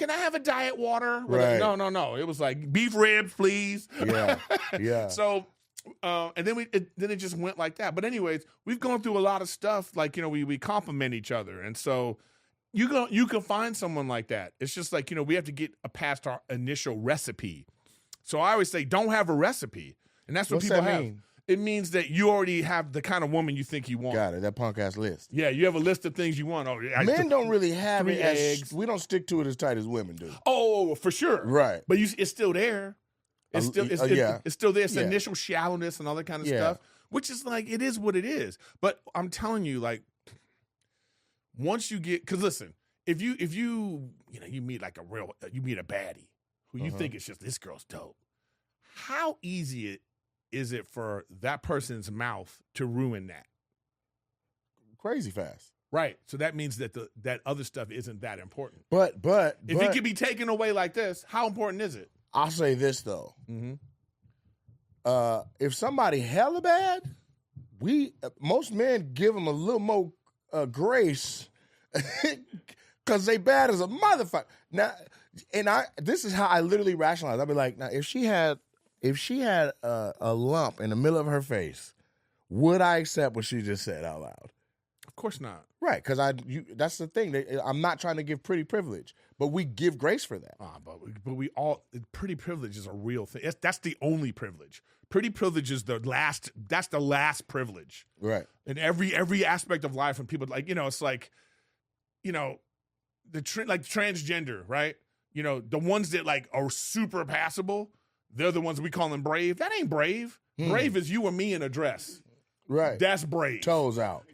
Speaker 5: I have a diet water?
Speaker 2: Right.
Speaker 5: No. It was like beef ribs, please.
Speaker 2: Yeah.
Speaker 5: So. And then it just went like that. But anyways, we've gone through a lot of stuff. Like, we compliment each other. And so, you can find someone like that. It's just like, we have to get past our initial recipe. So I always say, don't have a recipe. And that's what
Speaker 6: What's
Speaker 5: people
Speaker 6: that
Speaker 5: have.
Speaker 6: mean?
Speaker 5: It means that you already have the kind of woman you think you want.
Speaker 6: Got it. That punk ass list.
Speaker 5: Yeah, you have a list of things you want. Oh,
Speaker 6: Men don't really have
Speaker 5: 3
Speaker 6: it as
Speaker 5: eggs.
Speaker 6: we don't stick to it as tight as women do.
Speaker 5: Oh, for sure.
Speaker 6: Right.
Speaker 5: But it's still there. It's still it's still there. It's
Speaker 6: Yeah.
Speaker 5: initial shallowness and all that kind of
Speaker 6: Yeah.
Speaker 5: stuff, which is like, it is what it is. But I'm telling you, like, once you get, because listen, if you meet like you meet a baddie who you think is just, this girl's dope. How easy is it for that person's mouth to ruin that?
Speaker 6: Crazy fast.
Speaker 5: Right. So that means that that other stuff isn't that important.
Speaker 6: But
Speaker 5: If it can be taken away like this, how important is it?
Speaker 6: I'll say this though.
Speaker 5: Mm-hmm.
Speaker 6: If somebody hella bad, most men give them a little more grace because they bad as a motherfucker. Now, this is how I literally rationalize. I'll be like, now if she had a lump in the middle of her face, would I accept what she just said out loud?
Speaker 5: Of course not.
Speaker 6: Right, because that's the thing. I'm not trying to give pretty privilege, but we give grace for that.
Speaker 5: But we all, pretty privilege is a real thing. That's the only privilege. Pretty privilege is that's the last privilege.
Speaker 6: Right.
Speaker 5: In every aspect of life, when people it's like, like transgender, right? The ones that like are super passable, they're the ones we call them brave. That ain't brave. Brave is you or me in a dress.
Speaker 6: Right.
Speaker 5: That's brave.
Speaker 6: Toes out.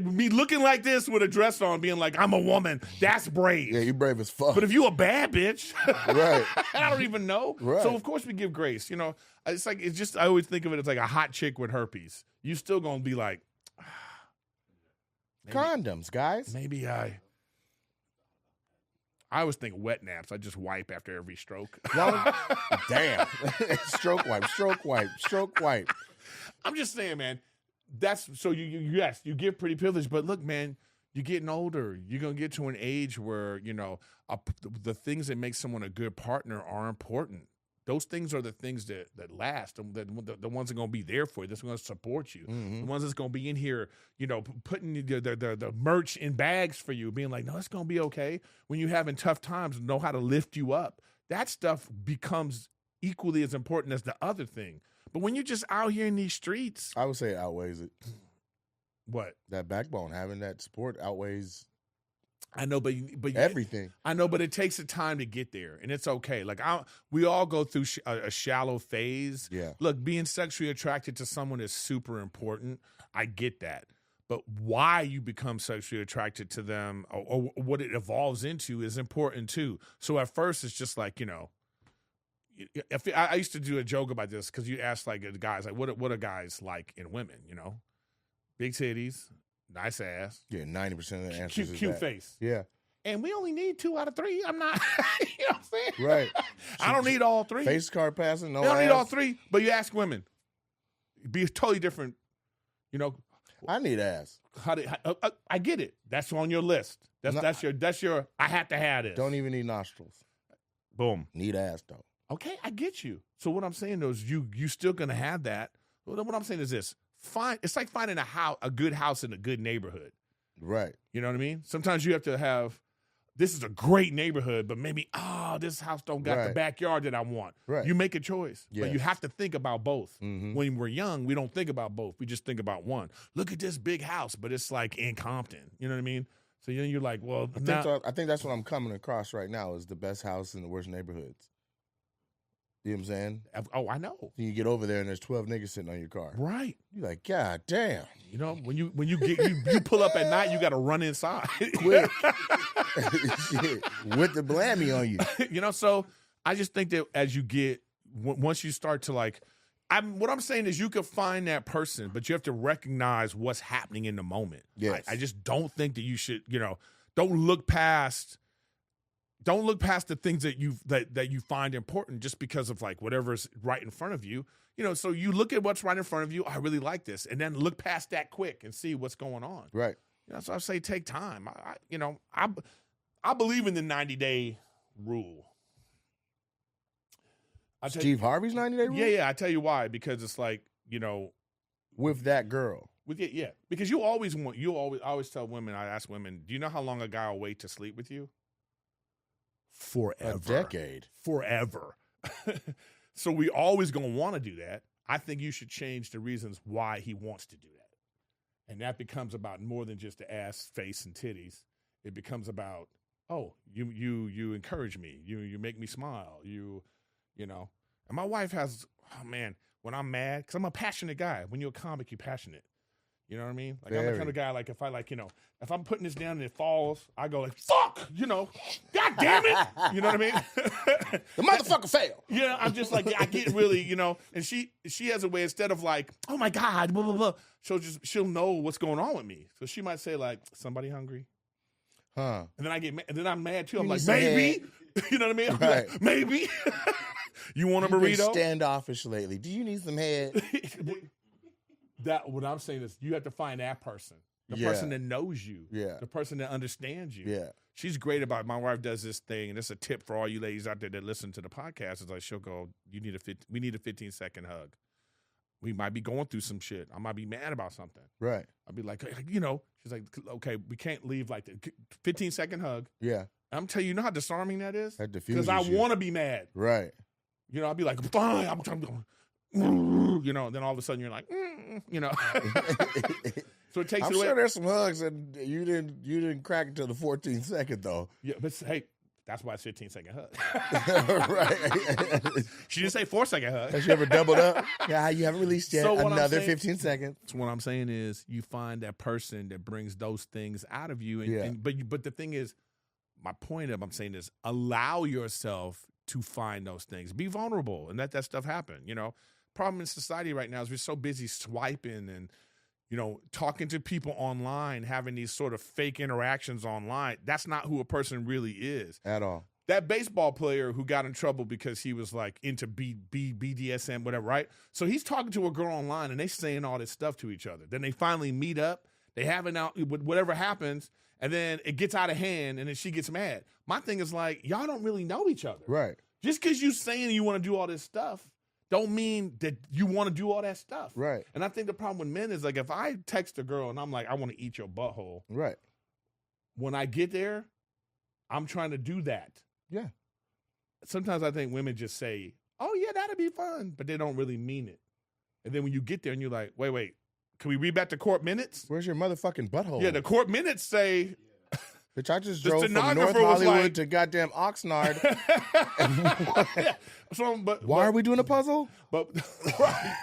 Speaker 5: Me looking like this with a dress on, being like, I'm a woman, that's brave.
Speaker 6: Yeah, you brave as fuck.
Speaker 5: But if you a bad bitch,
Speaker 6: right.
Speaker 5: I don't even know.
Speaker 6: Right.
Speaker 5: So of course we give grace. It's like, I always think of it as like a hot chick with herpes. You still gonna be like,
Speaker 6: condoms, guys.
Speaker 5: Maybe I always think wet naps. I just wipe after every stroke.
Speaker 6: Damn. Stroke wipe.
Speaker 5: I'm just saying, man. That's so yes, you give pretty privilege, but look, man, you're getting older. You're gonna get to an age where the things that make someone a good partner are important. Those things are the things that last. The ones that are gonna be there for you. That's gonna support you.
Speaker 6: Mm-hmm.
Speaker 5: The ones that's gonna be in here, putting the merch in bags for you, being like, no, it's gonna be okay. When you're having tough times, know how to lift you up. That stuff becomes equally as important as the other thing. But when you're just out here in these streets,
Speaker 6: I would say it outweighs it.
Speaker 5: What?
Speaker 6: That backbone, having that support outweighs.
Speaker 5: I know, but
Speaker 6: everything.
Speaker 5: I know, but it takes the time to get there, and it's okay. Like we all go through a shallow phase.
Speaker 6: Yeah.
Speaker 5: Look, being sexually attracted to someone is super important. I get that, but why you become sexually attracted to them or what it evolves into is important too. So at first, it's just like I used to do a joke about this because you asked like the guys like what are guys like in women? Big titties. Nice ass.
Speaker 6: Yeah, 90% of the answers is
Speaker 5: cute
Speaker 6: that.
Speaker 5: face.
Speaker 6: Yeah.
Speaker 5: And we only need 2 out of 3. I'm not, you know what I'm saying?
Speaker 6: Right.
Speaker 5: I don't need all 3.
Speaker 6: Face card passing, no
Speaker 5: I don't
Speaker 6: ass.
Speaker 5: need all 3. But you ask women, be totally different.
Speaker 6: I need ass.
Speaker 5: I get it. That's on your list. That's your. I have to have this.
Speaker 6: Don't even need nostrils.
Speaker 5: Boom.
Speaker 6: Need ass though.
Speaker 5: Okay, I get you. So what I'm saying though is you still gonna have that. What I'm saying is this. It's like finding a good house in a good neighborhood.
Speaker 6: Right.
Speaker 5: You know what I mean? Sometimes you have to have, this is a great neighborhood, but maybe, this house don't got the backyard that I want.
Speaker 6: Right.
Speaker 5: You make a choice.
Speaker 6: Yes.
Speaker 5: But you have to think about both.
Speaker 6: Mm-hmm.
Speaker 5: When we're young, we don't think about both. We just think about one. Look at this big house, but it's like in Compton. You know what I mean? So then you're like, well,
Speaker 6: I think that's what I'm coming across right now is the best house in the worst neighborhoods. You know what I'm saying?
Speaker 5: Oh, I know.
Speaker 6: Then you get over there and there's 12 niggas sitting on your car.
Speaker 5: Right.
Speaker 6: You're like, God damn.
Speaker 5: When you you pull up at night, you got to run inside
Speaker 6: quick with the blammy on you.
Speaker 5: So I just think that as you get once you start to like, what I'm saying is you can find that person, but you have to recognize what's happening in the moment.
Speaker 6: Yes.
Speaker 5: I just don't think that you should, don't look past the things that you find important just because of like whatever's right in front of you. So you look at what's right in front of you. I really like this, and then look past that quick and see what's going on.
Speaker 6: Right.
Speaker 5: So I say take time. I believe in the 90-day rule.
Speaker 6: Steve Harvey's 90-day rule?
Speaker 5: Yeah. I tell you why, because it's like
Speaker 6: with that girl.
Speaker 5: Because I always tell women, I ask women, do you know how long a guy will wait to sleep with you? Forever.
Speaker 6: A decade.
Speaker 5: Forever. So we always going to want to do that. I think you should change the reasons why he wants to do that. And that becomes about more than just the ass, face, and titties. It becomes about, oh, you encourage me. You make me smile. You know. And my wife has, oh man, when I'm mad, because I'm a passionate guy. When you're a comic, you're passionate. You know what I mean? Like I'm the kind of guy, like if I if I'm putting this down and it falls, I go like, fuck, God damn it. You know what I mean?
Speaker 6: The motherfucker failed.
Speaker 5: Yeah, I'm just like, I get really, and she has a way, instead of like, oh my God, blah, blah, blah, she'll know what's going on with me. So she might say like, somebody hungry?
Speaker 6: Huh.
Speaker 5: And then I get mad, and then I'm mad too. I'm
Speaker 6: You
Speaker 5: like,
Speaker 6: need some
Speaker 5: maybe. You know what I mean? I'm like, maybe. You want a
Speaker 6: You've been
Speaker 5: burrito?
Speaker 6: standoffish lately. Do you need some head?
Speaker 5: What I'm saying is you have to find that person. The person that knows you.
Speaker 6: Yeah.
Speaker 5: The person that understands you.
Speaker 6: Yeah.
Speaker 5: She's great about it. My wife does this thing, and it's a tip for all you ladies out there that listen to the podcast. It's like she'll go, we need a 15-second hug. We might be going through some shit. I might be mad about something.
Speaker 6: Right.
Speaker 5: I'll be like, she's like, okay, we can't leave like that. 15-second hug.
Speaker 6: Yeah.
Speaker 5: I'm telling you, how disarming that is?
Speaker 6: That diffuses
Speaker 5: Because I
Speaker 6: you.
Speaker 5: want to be mad.
Speaker 6: Right.
Speaker 5: I'll be like, fine, I'm trying to and then all of a sudden you're like, So it takes
Speaker 6: I'm
Speaker 5: it away.
Speaker 6: sure there's some hugs and you didn't crack it till the 14th second though.
Speaker 5: Yeah, but hey, that's why it's 15-second hug.
Speaker 6: Right.
Speaker 5: She didn't say 4-second hug.
Speaker 6: Has you ever doubled up? Yeah, you haven't released yet.
Speaker 5: So what I'm
Speaker 6: Another
Speaker 5: saying-
Speaker 6: 15 seconds.
Speaker 5: So what I'm saying is you find that person that brings those things out of you. But the thing is, my point I'm saying is allow yourself to find those things. Be vulnerable and let that stuff happen. Problem in society right now is we're so busy swiping and, talking to people online, having these sort of fake interactions online. That's not who a person really is.
Speaker 6: At all.
Speaker 5: That baseball player who got in trouble because he was like into BDSM, whatever, right? So he's talking to a girl online and they saying all this stuff to each other. Then they finally meet up. They have it out, whatever happens, and then it gets out of hand and then she gets mad. My thing is like, y'all don't really know each other.
Speaker 6: Right.
Speaker 5: Just because you saying you want to do all this stuff don't mean that you want to do all that stuff.
Speaker 6: Right.
Speaker 5: And I think the problem with men is like, if I text a girl and I'm like, I want to eat your butthole.
Speaker 6: Right.
Speaker 5: When I get there, I'm trying to do that.
Speaker 6: Yeah.
Speaker 5: Sometimes I think women just say, oh yeah, that'd be fun, but they don't really mean it. And then when you get there and you're like, wait, can we read back the court minutes?
Speaker 6: Where's your motherfucking butthole?
Speaker 5: Yeah, the court minutes say,
Speaker 6: bitch, I just
Speaker 5: The
Speaker 6: drove from North
Speaker 5: stenographer was
Speaker 6: Hollywood
Speaker 5: like-
Speaker 6: to goddamn Oxnard.
Speaker 5: yeah.
Speaker 6: Why are we doing a puzzle?
Speaker 5: But right.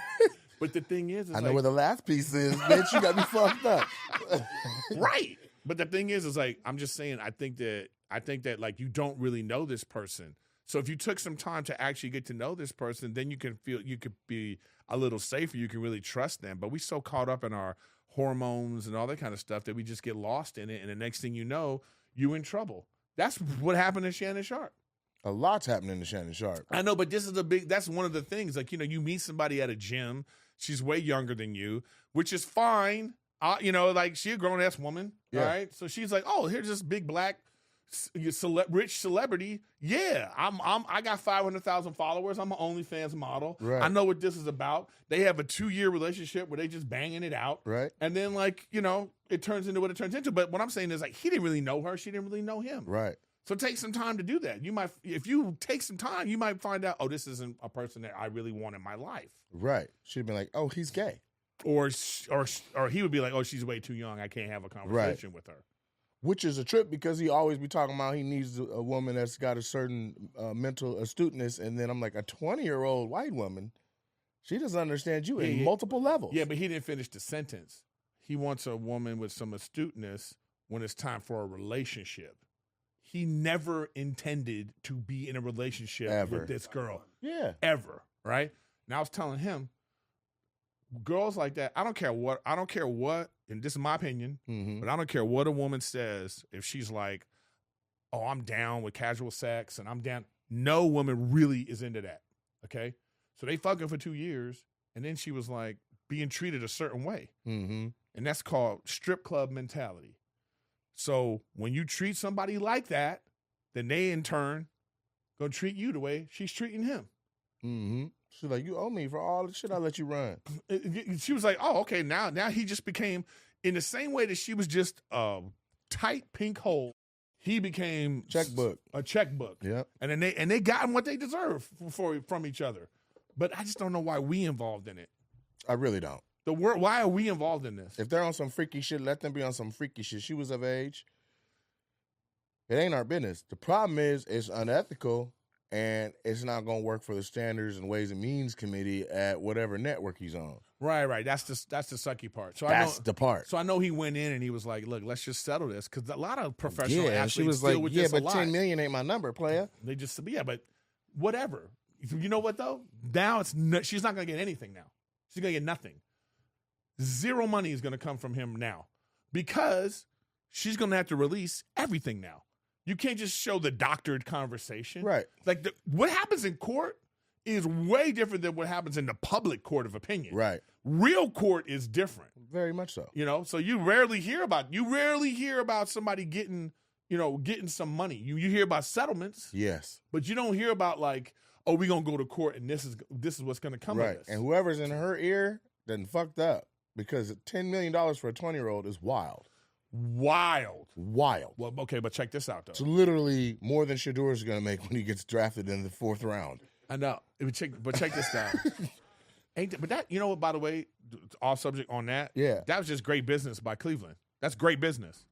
Speaker 5: But the thing is
Speaker 6: I know
Speaker 5: like,
Speaker 6: where the last piece is, bitch. You got me fucked up.
Speaker 5: right. But the thing is like, I'm just saying, I think that like you don't really know this person. So if you took some time to actually get to know this person, then you could be a little safer. You can really trust them. But we so caught up in our hormones and all that kind of stuff that we just get lost in it. And the next thing you know, you in trouble. That's what happened to Shannon Sharp.
Speaker 6: A lot's happening to Shannon Sharp.
Speaker 5: I know, but that's one of the things. Like, you meet somebody at a gym. She's way younger than you, which is fine. Like she a grown ass woman,
Speaker 6: Yeah.
Speaker 5: right? So she's like, oh, here's this big black rich celebrity. Yeah, I got 500,000 followers. I'm an OnlyFans model.
Speaker 6: Right.
Speaker 5: I know what this is about. They have a 2-year relationship where they just banging it out.
Speaker 6: Right.
Speaker 5: And then it turns into what it turns into. But what I'm saying is like he didn't really know her. She didn't really know him.
Speaker 6: Right.
Speaker 5: So take some time to do that. If you take some time, you might find out, oh, this isn't a person that I really want in my life.
Speaker 6: Right. She'd been like, oh, he's gay.
Speaker 5: Or he would be like, oh, she's way too young. I can't have a conversation with her.
Speaker 6: Which is a trip because he always be talking about he needs a woman that's got a certain mental astuteness. And then I'm like, a 20-year-old white woman, she doesn't understand you in multiple levels.
Speaker 5: Yeah, but he didn't finish the sentence. He wants a woman with some astuteness when it's time for a relationship. He never intended to be in a relationship with this girl.
Speaker 6: Yeah.
Speaker 5: Ever, right? Now I was telling him, girls like that, I don't care what, and this is my opinion, but I don't care what a woman says if she's like, oh, I'm down with casual sex and I'm down. No woman really is into that, okay? So they fucking for 2 years, and then she was like being treated a certain way.
Speaker 6: Mm-hmm.
Speaker 5: And that's called strip club mentality. So when you treat somebody like that, then they in turn gonna treat you the way she's treating him.
Speaker 6: Mm-hmm. She's like, you owe me for all the shit I let you run.
Speaker 5: She was like, oh, okay, now he just became, in the same way that she was just a tight pink hole, he became a checkbook.
Speaker 6: Yep.
Speaker 5: And then they got what they deserve from each other. But I just don't know why we involved in it.
Speaker 6: I really don't.
Speaker 5: Why are we involved in this?
Speaker 6: If they're on some freaky shit, let them be on some freaky shit. She was of age. It ain't our business. The problem is it's unethical, and it's not going to work for the Standards and Ways and Means Committee at whatever network he's on.
Speaker 5: Right. That's the sucky part. So
Speaker 6: that's the part.
Speaker 5: So I know he went in and he was like, "Look, let's just settle this," because a lot of professional athletes
Speaker 6: she was
Speaker 5: deal
Speaker 6: like,
Speaker 5: with
Speaker 6: yeah,
Speaker 5: this
Speaker 6: but
Speaker 5: a lot.
Speaker 6: 10 million ain't my number, player.
Speaker 5: They just but whatever. You know what though? Now she's not going to get anything now. She's going to get nothing. Zero money is going to come from him now because she's going to have to release everything now. You can't just show the doctored conversation.
Speaker 6: Right.
Speaker 5: Like what happens in court is way different than what happens in the public court of opinion.
Speaker 6: Right.
Speaker 5: Real court is different.
Speaker 6: Very much so.
Speaker 5: You know, so you rarely hear about somebody getting some money. You hear about settlements.
Speaker 6: Yes.
Speaker 5: But you don't hear about like, oh, we're going to go to court and this is what's going to come of this.
Speaker 6: And whoever's in her ear then fucked up because $10 million for a 20-year-old is wild.
Speaker 5: Wild.
Speaker 6: Well,
Speaker 5: okay, but check this out, though.
Speaker 6: It's literally more than Shador is going to make when he gets drafted in the 4th round.
Speaker 5: I know. But check this out. But that, you know what, by the way, off subject on that,
Speaker 6: yeah,
Speaker 5: that was just great business by Cleveland. That's great business.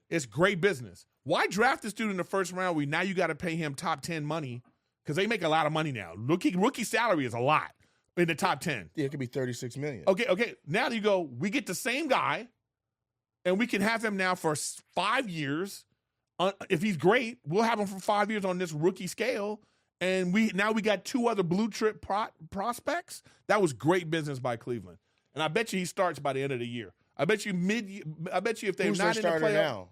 Speaker 5: It's great business. Why draft this dude in the 1st round where now you got to pay him top 10 money? Because they make a lot of money now. Rookie salary is a lot in the top 10.
Speaker 6: Yeah, it could be $36 million.
Speaker 5: Okay. Now you go, we get the same guy, and we can have him now for 5 years. If he's great, we'll have him for 5 years on this rookie scale. And we got 2 other blue chip prospects. That was great business by Cleveland. And I bet you he starts by the end of the year. I bet you if they're
Speaker 6: Who's
Speaker 5: not
Speaker 6: their
Speaker 5: in the playoff
Speaker 6: now?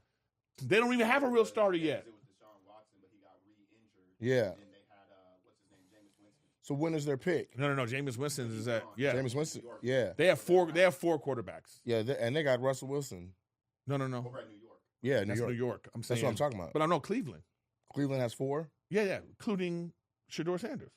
Speaker 5: They don't even have a real starter yet.
Speaker 7: It was Deshaun Watson, but he got re-injured.
Speaker 6: Yeah.
Speaker 7: And then they had what's his name, Jameis Winston.
Speaker 6: So when is their pick?
Speaker 5: No. Jameis Winston is at
Speaker 6: Jameis Winston. Yeah.
Speaker 5: They have 4 quarterbacks.
Speaker 6: Yeah, and they got Russell Wilson.
Speaker 5: No.
Speaker 7: Over at New York.
Speaker 6: Yeah,
Speaker 5: That's New York. I'm saying
Speaker 6: that's what I'm talking about.
Speaker 5: But I know Cleveland.
Speaker 6: Cleveland has 4.
Speaker 5: Yeah, including Shador Sanders.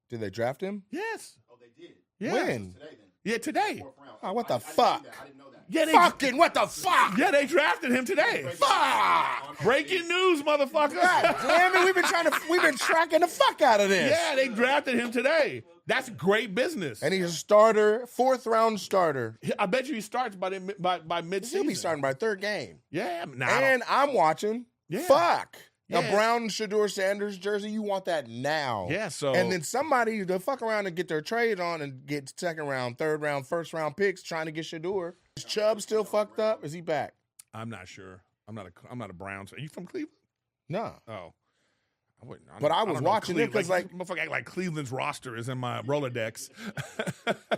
Speaker 6: Did they draft him?
Speaker 5: Yes.
Speaker 7: Oh, they did.
Speaker 5: Yeah.
Speaker 6: When?
Speaker 7: Today, then.
Speaker 5: Yeah, today.
Speaker 7: 4th round.
Speaker 6: Oh, what the
Speaker 7: I
Speaker 6: fuck?
Speaker 7: didn't know that.
Speaker 5: Yeah,
Speaker 6: What the fuck?
Speaker 5: Yeah, they drafted him today.
Speaker 6: Fuck!
Speaker 5: Breaking news, motherfucker.
Speaker 6: God damn it, we've been tracking the fuck out of this.
Speaker 5: Yeah, they drafted him today. That's great business.
Speaker 6: And he's a starter, 4th round starter.
Speaker 5: I bet you he starts by mid-season.
Speaker 6: He'll be starting by 3rd game.
Speaker 5: Yeah,
Speaker 6: And I'm watching.
Speaker 5: Yeah.
Speaker 6: Fuck.
Speaker 5: Yeah.
Speaker 6: A brown Shador Sanders jersey, you want that now.
Speaker 5: Yeah, so
Speaker 6: And then somebody to fuck around and get their trade on and get 2nd round, 3rd round, 1st round picks trying to get Shador. Is Chubb still fucked up? Is he back?
Speaker 5: I'm not sure. I'm not a Browns. Are you from Cleveland?
Speaker 6: No.
Speaker 5: Oh.
Speaker 6: But I was watching it because
Speaker 5: motherfucker act like Cleveland's roster is in my Rolodex.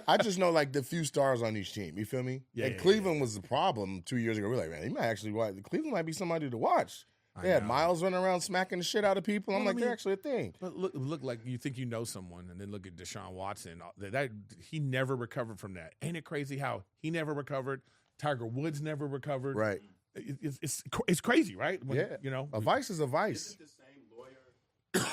Speaker 6: I just know like the few stars on each team. You feel me?
Speaker 5: Yeah,
Speaker 6: and
Speaker 5: yeah,
Speaker 6: Cleveland was the problem 2 years ago. We're like, man, he might actually Cleveland might be somebody to watch. They had Miles running around smacking the shit out of people. I'm like, they're actually a thing.
Speaker 5: But look like you think you know someone, and then look at Deshaun Watson. That he never recovered from that. Ain't it crazy how he never recovered? Tiger Woods never recovered.
Speaker 6: Right.
Speaker 5: It's crazy, right? When,
Speaker 6: yeah.
Speaker 5: You know,
Speaker 6: a vice is a vice.
Speaker 7: Isn't the same lawyer who's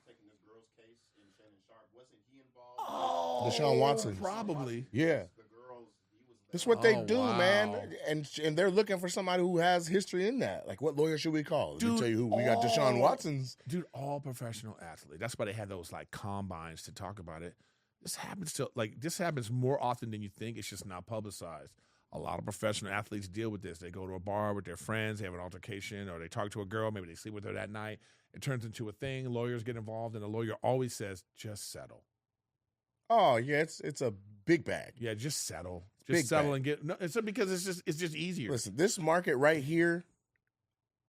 Speaker 7: taking this girl's case in Shannon Sharp? Wasn't he involved?
Speaker 6: Deshaun Watson.
Speaker 5: Probably.
Speaker 6: Yeah.
Speaker 7: The girls, he was
Speaker 6: That's what they do,
Speaker 5: wow.
Speaker 6: man. And they're looking for somebody who has history in that. Like, what lawyer should we call? Let me tell you who. We got Deshaun Watson's.
Speaker 5: Dude, all professional athletes. That's why they had those like combines to talk about it. This happens more often than you think. It's just not publicized. A lot of professional athletes deal with this. They go to a bar with their friends, they have an altercation, or they talk to a girl, maybe they sleep with her that night. It turns into a thing. Lawyers get involved, and the lawyer always says, just settle.
Speaker 6: Oh, yeah, it's a big bag.
Speaker 5: Yeah, just settle. Just
Speaker 6: Big
Speaker 5: settle
Speaker 6: bag.
Speaker 5: and get no, it's because it's just easier.
Speaker 6: Listen, this market right here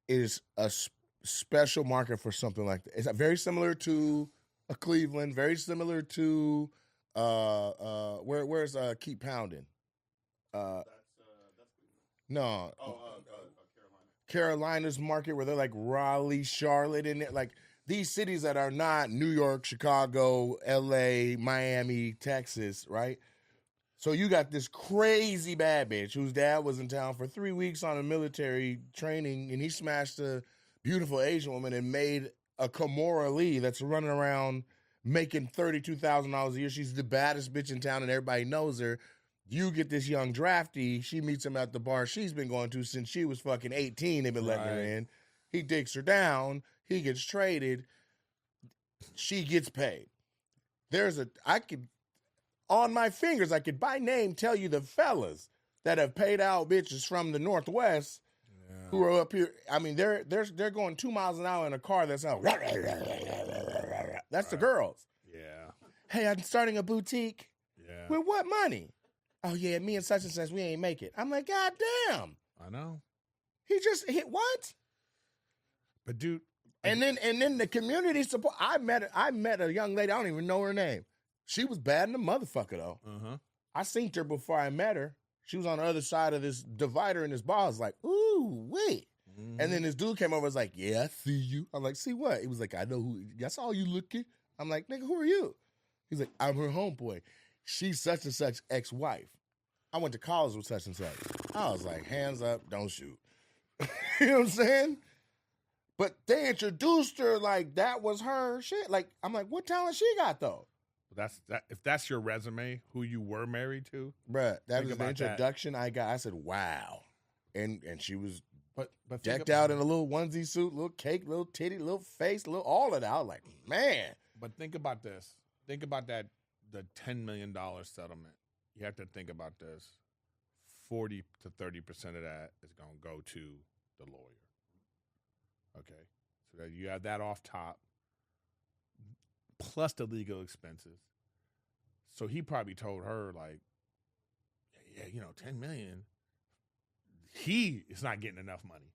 Speaker 6: is a special market for something like that. It's very similar to a Cleveland, very similar to where's Keep Pounding? No. Carolina's market where they're like Raleigh, Charlotte, and like these cities that are not New York, Chicago, LA, Miami, Texas, right? So you got this crazy bad bitch whose dad was in town for 3 weeks on a military training, and he smashed a beautiful Asian woman and made a Kimora Lee that's running around making $32,000 a year. She's the baddest bitch in town, and everybody knows her. You get this young drafty. She meets him at the bar she's been going to since she was fucking 18. They've been letting her in. He digs her down. He gets traded. She gets paid. On my fingers, I could by name tell you the fellas that have paid out bitches from the Northwest who are up here. I mean, they're going 2 miles an hour in a car that's out. That's the girls.
Speaker 5: Yeah.
Speaker 6: Hey, I'm starting a boutique.
Speaker 5: Yeah.
Speaker 6: With what money? Oh, yeah, me and such, we ain't make it. I'm like, God damn.
Speaker 5: I know.
Speaker 6: He just hit what?
Speaker 5: But dude.
Speaker 6: And then the community support. I met a young lady. I don't even know her name. She was bad in the motherfucker, though.
Speaker 5: Uh-huh.
Speaker 6: I seen her before I met her. She was on the other side of this divider in this bar. I was like, ooh, wait. Mm-hmm. And then this dude came over and was like, yeah, I see you. I'm like, see what? He was like, I know who. That's all you looking. I'm like, nigga, who are you? He's like, I'm her homeboy. She's such and such ex-wife. I went to college with such and such. I was like, hands up, don't shoot. You know what I'm saying? But they introduced her like that was her shit. Like, I'm like, what talent she got, though?
Speaker 5: If that's your resume, who you were married to,
Speaker 6: bruh, that was the introduction I got. I said, wow. And she was
Speaker 5: but
Speaker 6: decked out in a little onesie suit, little cake, little titty, little face, little all of that. I was like, man.
Speaker 5: But think about this. Think about that, the $10 million settlement. You have to think about this. 40 to 30% of that is going to go to the lawyer. Okay? So that you have that off top, plus the legal expenses. So he probably told her, like, yeah, you know, 10 million. He is not getting enough money.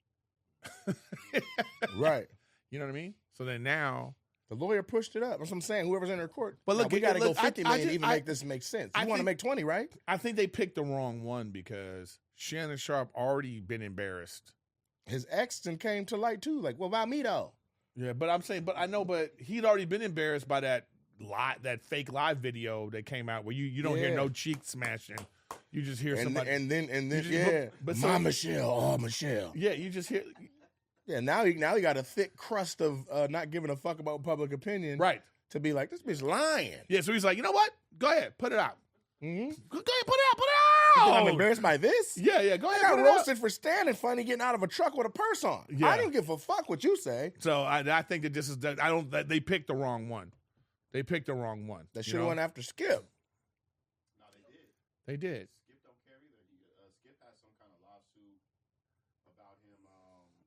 Speaker 6: Right.
Speaker 5: You know what I mean? So then now
Speaker 6: the lawyer pushed it up. That's what I'm saying. Whoever's in her court.
Speaker 5: But look,
Speaker 6: we got to go 50 million to even
Speaker 5: I
Speaker 6: make this make sense. You want to make 20, right?
Speaker 5: I think they picked the wrong one because Shannon Sharp already been embarrassed.
Speaker 6: His ex then came to light too. Like, what about me though?
Speaker 5: Yeah, but I'm saying, but he'd already been embarrassed by that fake live video that came out where you don't hear no cheek smashing. You just hear somebody.
Speaker 6: And then yeah. But my Michelle, Michelle.
Speaker 5: Yeah, you just hear.
Speaker 6: Yeah, now he got a thick crust of not giving a fuck about public opinion.
Speaker 5: Right.
Speaker 6: To be like, this bitch lying.
Speaker 5: Yeah, so he's like, you know what? Go ahead, put it out.
Speaker 6: Mm-hmm.
Speaker 5: Go ahead, put it out.
Speaker 6: I'm embarrassed by this?
Speaker 5: Yeah, go ahead.
Speaker 6: I got roasted for standing funny getting out of a truck with a purse on.
Speaker 5: Yeah.
Speaker 6: I didn't give a fuck what you say.
Speaker 5: So I think that this is, they picked the wrong one. They picked the wrong one.
Speaker 6: They should have went after Skip.
Speaker 7: No, they did.
Speaker 5: They did.
Speaker 7: Skip don't care either. Skip has some kind of lawsuit about him.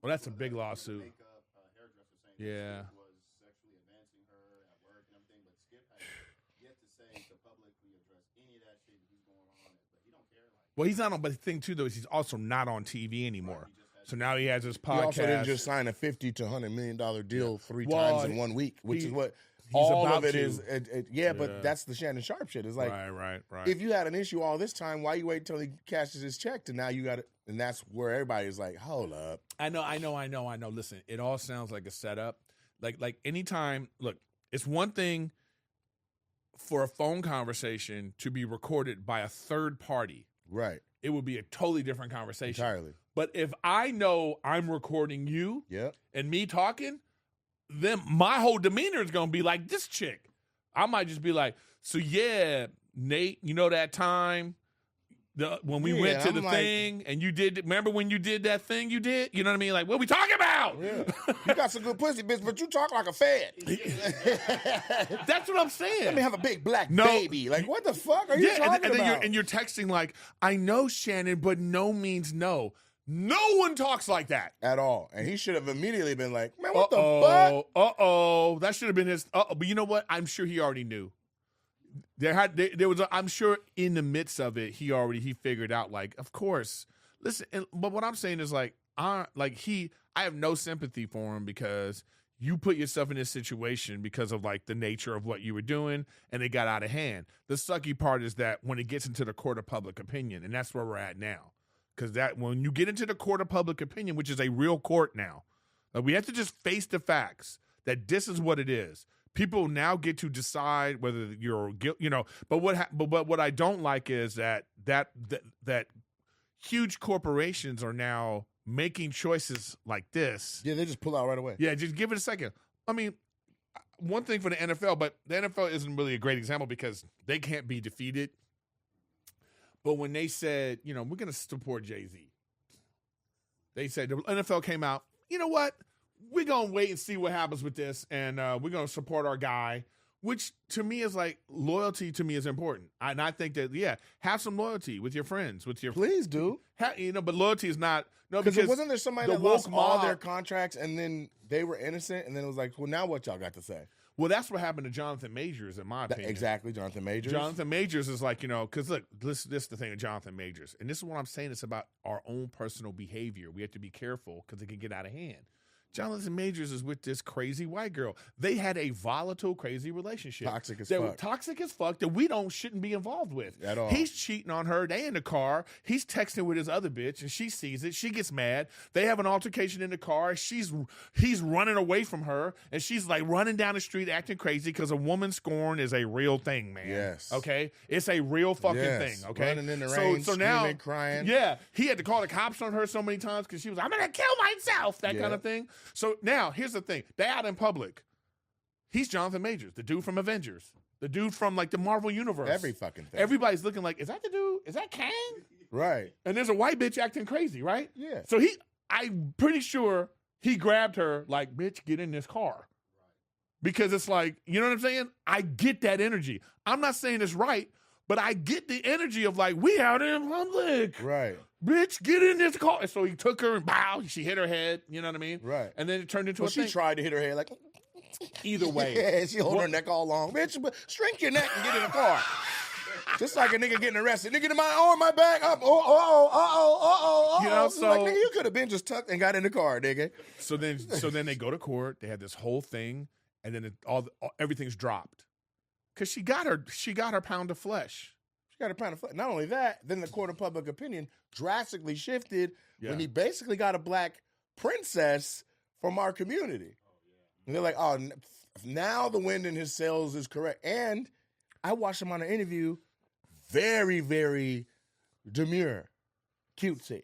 Speaker 5: Well, that's a big lawsuit.
Speaker 7: Makeup hairdresser saying
Speaker 5: yeah.
Speaker 7: Skip was sexually advancing her at work and everything, but Skip has yet to say to publicly address any of that shit that he's going on. But he don't care.
Speaker 5: Well, he's not on. But the thing too, though, is he's also not on TV anymore. So now he has his podcast.
Speaker 6: He also didn't just sign a $50 to $100 million deal three times in 1 week, which is what all of it is. But that's the Shannon Sharp shit. It's like,
Speaker 5: right.
Speaker 6: If you had an issue all this time, why you wait until he cashes his check to now you got it? And that's where everybody's like, hold up.
Speaker 5: I know. Listen, it all sounds like a setup. Like anytime, look, it's one thing for a phone conversation to be recorded by a third party.
Speaker 6: Right.
Speaker 5: It would be a totally different conversation.
Speaker 6: Entirely.
Speaker 5: But if I know I'm recording you and me talking, then my whole demeanor is going to be like this chick. I might just be like, so yeah, Nate, you know that time when we went to the thing and you did, remember when you did that thing you did? You know what I mean? Like, what we talking about?
Speaker 6: Yeah. You got some good pussy, bitch, but you talk like a fed.
Speaker 5: That's what I'm saying.
Speaker 6: Let me have a big black baby. Like, what the fuck are you talking about?
Speaker 5: And you're texting like, I know, Shannon, but no means no. No one talks like that. At all.
Speaker 6: And he should have immediately been like, man, what the fuck?
Speaker 5: That should have been his. But you know what? I'm sure he already knew. There was. I'm sure in the midst of it, he figured out. Like, of course. Listen, but what I'm saying is like, I have no sympathy for him because you put yourself in this situation because of like the nature of what you were doing, and it got out of hand. The sucky part is that when it gets into the court of public opinion, and that's where we're at now. Because that when you get into the court of public opinion, which is a real court now, we have to just face the facts that this is what it is. People now get to decide whether you're guilty, But what I don't like is that huge corporations are now making choices like this.
Speaker 6: Yeah, they just pull out right away.
Speaker 5: Yeah, just give it a second. I mean, one thing for the NFL, but the NFL isn't really a great example because they can't be defeated. But when they said, we're going to support Jay-Z, they said, the NFL came out, you know what? We're going to wait and see what happens with this, and we're going to support our guy, which to me is like loyalty to me is important. And I think that, have some loyalty with your friends, with your
Speaker 6: Please do.
Speaker 5: But loyalty is not. No,
Speaker 6: Because wasn't there somebody that lost all
Speaker 5: mob-
Speaker 6: their contracts and then they were innocent, and then it was like, well, now what y'all got to say?
Speaker 5: Well, that's what happened to Jonathan Majors, in my opinion.
Speaker 6: Exactly, Jonathan Majors.
Speaker 5: Jonathan Majors is like, because look, this is the thing with Jonathan Majors. And this is what I'm saying. It's about our own personal behavior. We have to be careful because it can get out of hand. Jonathan Majors is with this crazy white girl. They had a volatile, crazy relationship.
Speaker 6: Toxic as
Speaker 5: They were
Speaker 6: fuck.
Speaker 5: toxic as fuck that we shouldn't be involved with.
Speaker 6: At all.
Speaker 5: He's cheating on her. They in the car. He's texting with his other bitch, and she sees it. She gets mad. They have an altercation in the car. He's running away from her, and she's like running down the street acting crazy because a woman scorn is a real thing, man.
Speaker 6: Yes.
Speaker 5: Okay? It's a real fucking thing, okay?
Speaker 6: Running in the rain,
Speaker 5: so now,
Speaker 6: screaming, crying.
Speaker 5: Yeah. He had to call the cops on her so many times because she was, I'm going to kill myself, that kind of thing. So now, here's the thing. They out in public. He's Jonathan Majors, the dude from Avengers, the dude from like the Marvel Universe.
Speaker 6: Every fucking thing.
Speaker 5: Everybody's looking like, is that the dude? Is that Kang?
Speaker 6: Right.
Speaker 5: And there's a white bitch acting crazy, right?
Speaker 6: Yeah.
Speaker 5: So I'm pretty sure he grabbed her like, bitch, get in this car. Because it's like, you know what I'm saying? I get that energy. I'm not saying it's right, but I get the energy of like, we out in public.
Speaker 6: Right.
Speaker 5: Bitch, get in this car. And so he took her and bow. She hit her head. You know what I mean?
Speaker 6: Right.
Speaker 5: And then it turned into
Speaker 6: Well,
Speaker 5: a
Speaker 6: she
Speaker 5: thing.
Speaker 6: tried to hit her head like,
Speaker 5: Either way.
Speaker 6: yeah, she holding her neck all long. Bitch, but shrink your neck and get in the car. Just like a nigga getting arrested. Nigga, my arm, my back up.
Speaker 5: You know,
Speaker 6: So, like, nigga, you could have been just tucked and got in the car, nigga.
Speaker 5: So then they go to court. They had this whole thing, and then everything's dropped because she got her pound of flesh.
Speaker 6: She got a pound of flesh. Not only that, then the court of public opinion drastically shifted when he basically got a black princess from our community. And they're like, oh, now the wind in his sails is correct. And I watched him on an interview, very, very demure, cutesy.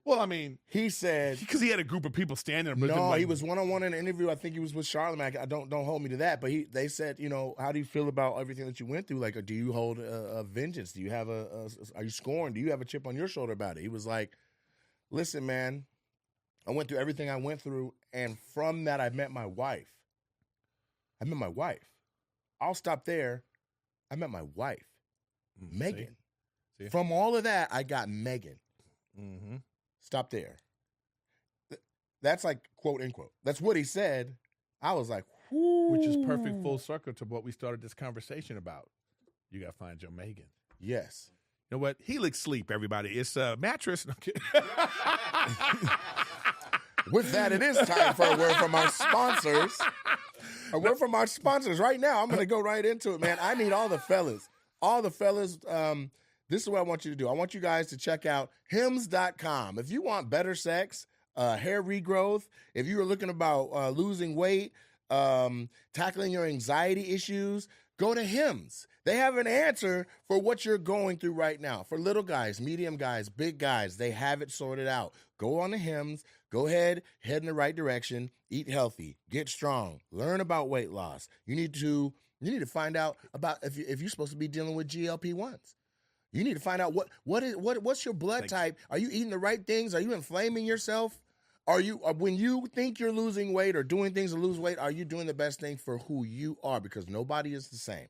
Speaker 5: Well, I mean,
Speaker 6: he said
Speaker 5: because he had a group of people standing.
Speaker 6: No, he was one-on-one in an interview. I think he was with Charlamagne. I don't hold me to that, but they said, how do you feel about everything that you went through? Like, do you hold a vengeance? Do you have are you scorned? Do you have a chip on your shoulder about it? He was like, listen, man, I went through everything I went through, and from that, I met my wife. I'll stop there. I met my wife, Megan. See? From all of that, I got Megan.
Speaker 5: Mm-hmm.
Speaker 6: Stop there. That's like quote unquote. That's what he said. I was like, whoo.
Speaker 5: Which is perfect full circle to what we started this conversation about. You got to find your Megan.
Speaker 6: Yes.
Speaker 5: You know what? Helix Sleep, everybody. It's a mattress. No, I'm kidding.
Speaker 6: With that, it is time for a word from our sponsors. A word from our sponsors right now. I'm going to go right into it, man. I need all the fellas. This is what I want you to do. I want you guys to check out hims.com. If you want better sex, hair regrowth, if you are looking about losing weight, tackling your anxiety issues, go to Hims. They have an answer for what you're going through right now. For little guys, medium guys, big guys, they have it sorted out. Go on to Hims. Go ahead, head in the right direction. Eat healthy. Get strong. Learn about weight loss. You need to find out about if you're supposed to be dealing with GLP-1s. You need to find out what's your blood type. Are you eating the right things? Are you inflaming yourself? Are you when you think you're losing weight or doing things to lose weight, are you doing the best thing for who you are? Because nobody is the same.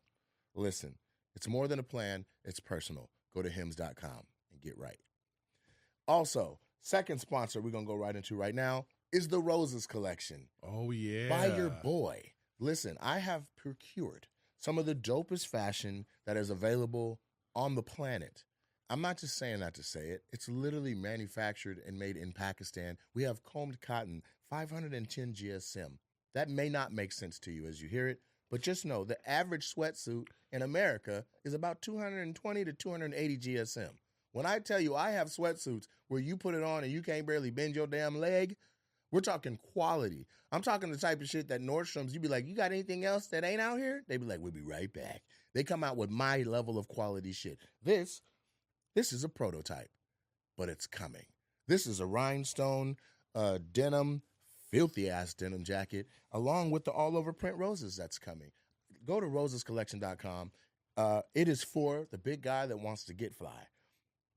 Speaker 6: Listen, it's more than a plan. It's personal. Go to hims.com and get right. Also, second sponsor we're going to go right into right now is the Roses Collection.
Speaker 5: Oh, yeah.
Speaker 6: By your boy. Listen, I have procured some of the dopest fashion that is available on the planet. I'm not just saying that to say it. It's literally manufactured and made in Pakistan. We have combed cotton, 510 GSM. That may not make sense to you as you hear it, but just know the average sweatsuit in America is about 220 to 280 GSM. When I tell you I have sweatsuits where you put it on and you can't barely bend your damn leg, we're talking quality. I'm talking the type of shit that Nordstrom's, you be like, you got anything else that ain't out here? They be like, we'll be right back. They come out with my level of quality shit. This is a prototype, but it's coming. This is a rhinestone denim filthy ass denim jacket, along with the all over print roses that's coming. Go to rosescollection.com. It is for the big guy that wants to get fly.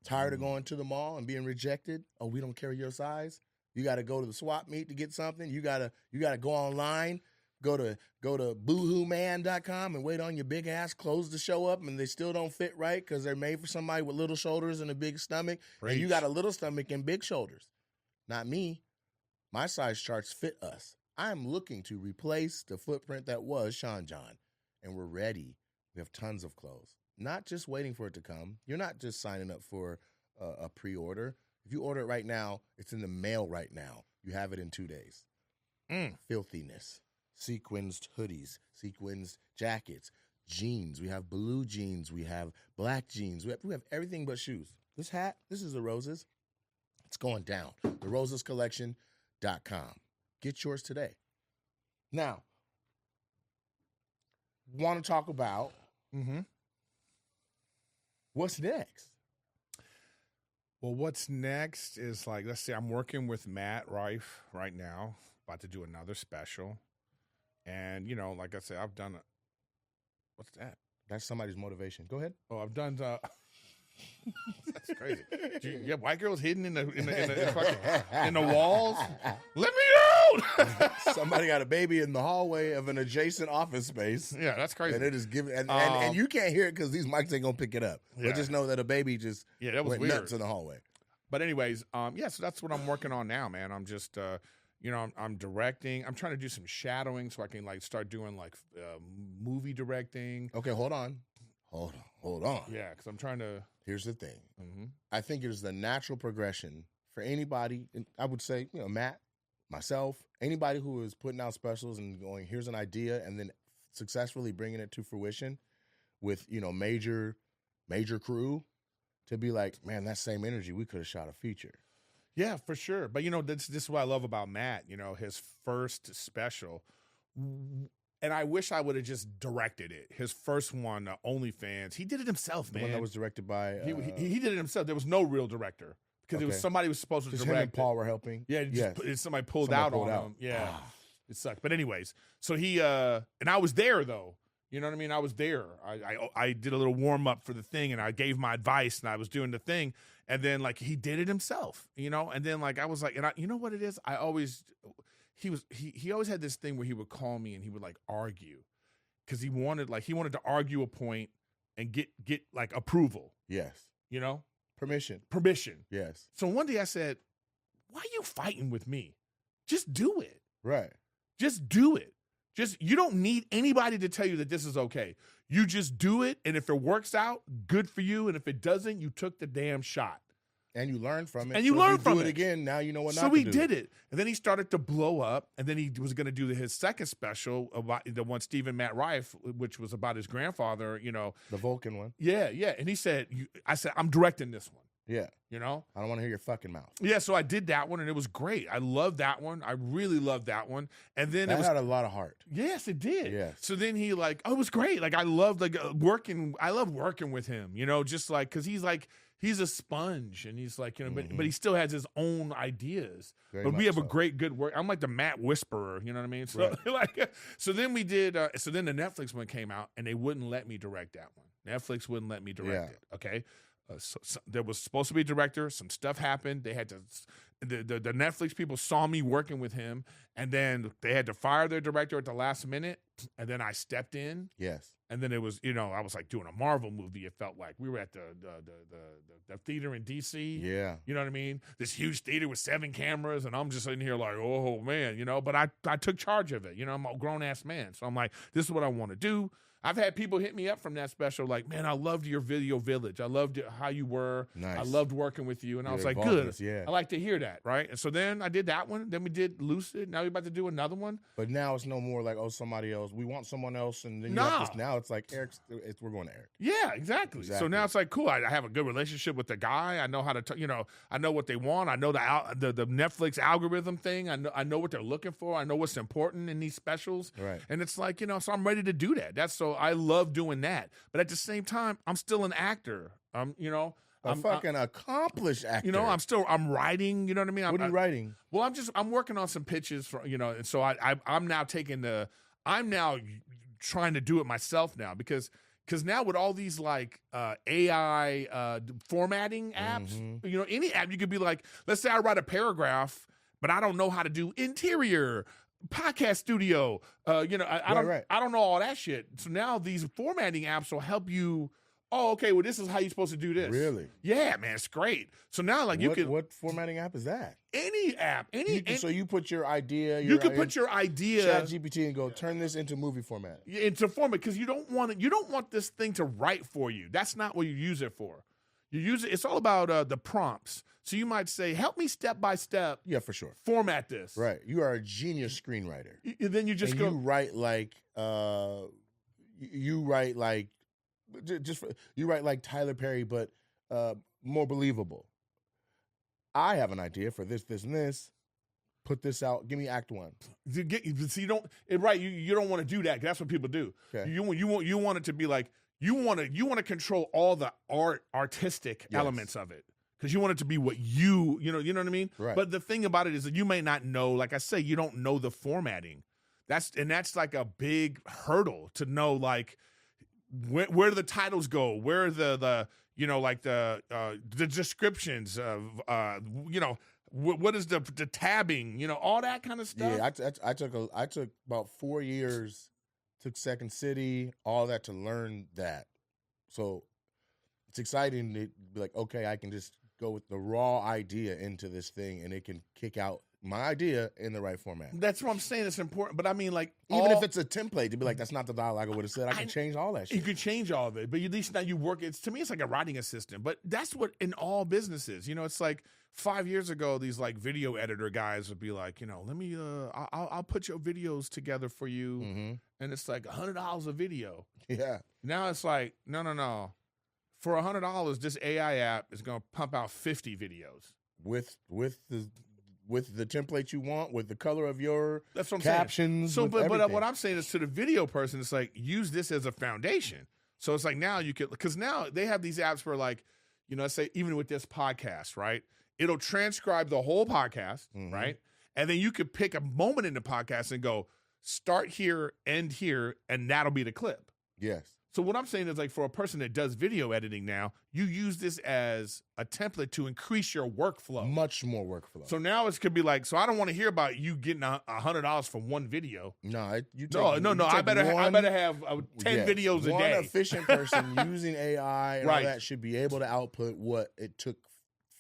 Speaker 6: Tired of going to the mall and being rejected? Oh, we don't carry your size. You got to go to the swap meet to get something. You gotta go online. Go to boohooman.com and wait on your big ass clothes to show up, and they still don't fit right because they're made for somebody with little shoulders and a big stomach.
Speaker 5: Preach.
Speaker 6: And you got a little stomach and big shoulders. Not me. My size charts fit us. I'm looking to replace the footprint that was Sean John, and we're ready. We have tons of clothes. Not just waiting for it to come. You're not just signing up for a pre-order. If you order it right now, it's in the mail right now. You have it in 2 days. Filthiness. Sequenced hoodies, sequenced jackets, jeans. We have blue jeans. We have black jeans. We have everything but shoes. This hat, this is the Roses. It's going down. TheRosesCollection.com. Get yours today. Now, want to talk about what's next?
Speaker 5: Well, what's next is like, let's say I'm working with Matt Rife right now, about to do another special. And, you know, like I said, I've done what's that?
Speaker 6: That's somebody's motivation. Go ahead.
Speaker 5: Oh, I've done that's crazy. You have white girls hidden in the walls? Let me out!
Speaker 6: Somebody got a baby in the hallway of an adjacent office space.
Speaker 5: Yeah, that's crazy.
Speaker 6: And it is giving, and you can't hear it because these mics ain't gonna pick it up.
Speaker 5: Yeah.
Speaker 6: But just know that a baby just
Speaker 5: that was
Speaker 6: went
Speaker 5: weird.
Speaker 6: nuts in the hallway.
Speaker 5: But anyways, so that's what I'm working on now, man. I'm just I'm directing. I'm trying to do some shadowing so I can like start doing like movie directing.
Speaker 6: Okay, hold on.
Speaker 5: Yeah, because I'm trying to.
Speaker 6: Here's the thing. I think it is the natural progression for anybody. And I would say, Matt, myself, anybody who is putting out specials and going, here's an idea, and then successfully bringing it to fruition with major crew, to be like, man, that same energy, we could have shot a feature.
Speaker 5: Yeah, for sure. But, this is what I love about Matt, his first special. And I wish I would have just directed it. His first one, OnlyFans, he did it himself, man.
Speaker 6: The one that was directed by...
Speaker 5: He did it himself. There was no real director. Because it was somebody who was supposed to
Speaker 6: just
Speaker 5: direct
Speaker 6: him and Paul were helping?
Speaker 5: Yeah, somebody pulled out on him. Yeah, it sucked. But anyways, so he... and I was there, though. You know what I mean? I was there. I did a little warm-up for the thing, and I gave my advice, and I was doing the thing. And then, like, he did it himself, And then, like, I was like... And you know what it is? I always... He always had this thing where he would call me and he would like argue because he wanted to argue a point and get like approval.
Speaker 6: Yes. Permission. Yes.
Speaker 5: So one day I said, why are you fighting with me? Just do it.
Speaker 6: Right.
Speaker 5: Just do it. You don't need anybody to tell you that this is okay. You just do it. And if it works out, good for you. And if it doesn't, you took the damn shot.
Speaker 6: And you learn from it.
Speaker 5: And you learn from it.
Speaker 6: Do it again. Now you know what not
Speaker 5: to do. So he did it. And then he started to blow up. And then he was going to do his second special, about the one Stephen Matt Rife, which was about his grandfather, The
Speaker 6: Vulcan one.
Speaker 5: Yeah. And he said, I said, I'm directing this one.
Speaker 6: Yeah.
Speaker 5: I
Speaker 6: don't want to hear your fucking mouth.
Speaker 5: Yeah, so I did that one, and it was great. I loved that one. I really loved that one. And then
Speaker 6: it had a lot of heart.
Speaker 5: Yes, it did.
Speaker 6: Yes.
Speaker 5: So then he it was great. Like I loved working. I love working with him. Just like because he's a sponge, and he's like but he still has his own ideas. But we have a good work. I'm like the Matt Whisperer. You know what I mean? So so then we did. So then the Netflix one came out, and they wouldn't let me direct that one. Netflix wouldn't let me direct it. Okay. So there was supposed to be a director. Some stuff happened. They had to. The Netflix people saw me working with him, and then they had to fire their director at the last minute. And then I stepped in.
Speaker 6: Yes.
Speaker 5: And then it was, I was like doing a Marvel movie. It felt like we were at the theater in DC.
Speaker 6: Yeah.
Speaker 5: You know what I mean? This huge theater with 7 cameras, and I'm just sitting here like, oh man, But I took charge of it. I'm a grown ass man, so I'm like, this is what I want to do. I've had people hit me up from that special like, man, I loved your video village. I loved how you were.
Speaker 6: Nice.
Speaker 5: I loved working with you. And I was like, good. Yeah. I like to hear that, right? And so then I did that one. Then we did Lucid. Now we're about to do another one.
Speaker 6: But now it's no more like, somebody else. We want someone else. And then now it's like, we're going to Eric.
Speaker 5: Yeah, exactly. So now it's like, cool. I have a good relationship with the guy. I know how to, I know what they want. I know the Netflix algorithm thing. I know what they're looking for. I know what's important in these specials.
Speaker 6: Right.
Speaker 5: And it's like, so I'm ready to do that. So I love doing that. But at the same time, I'm still an actor.
Speaker 6: A fucking accomplished actor.
Speaker 5: You know, I'm writing. You know what I mean?
Speaker 6: What are you writing?
Speaker 5: Well, I'm working on some pitches for, you know, and so I'm now trying to do it myself now because now with all these like AI formatting apps, you know, any app you could be like, let's say I write a paragraph, but I don't know how to do interior, podcast studio. You know, I don't know all that shit. So now these formatting apps will help you. Oh, okay. Well, this is how you're supposed to do this.
Speaker 6: Really?
Speaker 5: Yeah, man, it's great. So now, like,
Speaker 6: what formatting app is that?
Speaker 5: Any app,
Speaker 6: so you put your idea.
Speaker 5: You can put your idea,
Speaker 6: ChatGPT, and go turn this into movie format.
Speaker 5: Into format because you don't want this thing to write for you. That's not what you use it for. You use it. It's all about the prompts. So you might say, "Help me step by step."
Speaker 6: Yeah, for sure.
Speaker 5: Format this.
Speaker 6: Right. You are a genius screenwriter.
Speaker 5: Then you just
Speaker 6: and
Speaker 5: go.
Speaker 6: You write like. You write like. You write like Tyler Perry, but more believable. I have an idea for this, and this. Put this out. Give me Act 1.
Speaker 5: See, you don't You don't want to do that. That's what people do.
Speaker 6: Okay.
Speaker 5: You want it to be like you want to control all the artistic elements of it because you want it to be what you know what I mean.
Speaker 6: Right.
Speaker 5: But the thing about it is that you may not know. Like I say, you don't know the formatting. That's like a big hurdle to know. Like. Where do the titles go? Where are the you know, like the descriptions of you know, what is the tabbing, you know, all that kind of stuff.
Speaker 6: Yeah, I took about 4 years, took Second City, all that to learn that. So it's exciting to be like, okay, I can just go with the raw idea into this thing, and it can kick out my idea in the right format.
Speaker 5: That's what I'm saying. It's important, but I mean, like,
Speaker 6: even if it's a template, to be like, that's not the dialogue I would have said. I can change all that shit.
Speaker 5: You can change all of it, but at least now you work. To me, it's like a writing assistant. But that's what in all businesses, you know, it's like 5 years ago, these like video editor guys would be like, you know, let me, I'll put your videos together for you, and it's like $100 a video.
Speaker 6: Yeah.
Speaker 5: Now it's like, no. For $100, this AI app is going to pump out 50 videos
Speaker 6: with the template you want, with the color of your
Speaker 5: That's what I'm
Speaker 6: captions.
Speaker 5: saying. So, but what I'm saying is to the video person, it's like use this as a foundation. So it's like now you could, because now they have these apps where like, you know, let's say even with this podcast, right? It'll transcribe the whole podcast, right? And then you could pick a moment in the podcast and go start here, end here, and that'll be the clip.
Speaker 6: Yes.
Speaker 5: So what I'm saying is like for a person that does video editing now, you use this as a template to increase your workflow.
Speaker 6: Much more workflow.
Speaker 5: So now it could be like, so I don't want to hear about you getting $100 from one video.
Speaker 6: No, I
Speaker 5: better have 10 videos a day.
Speaker 6: One efficient person using AI and all that should be able to output what it took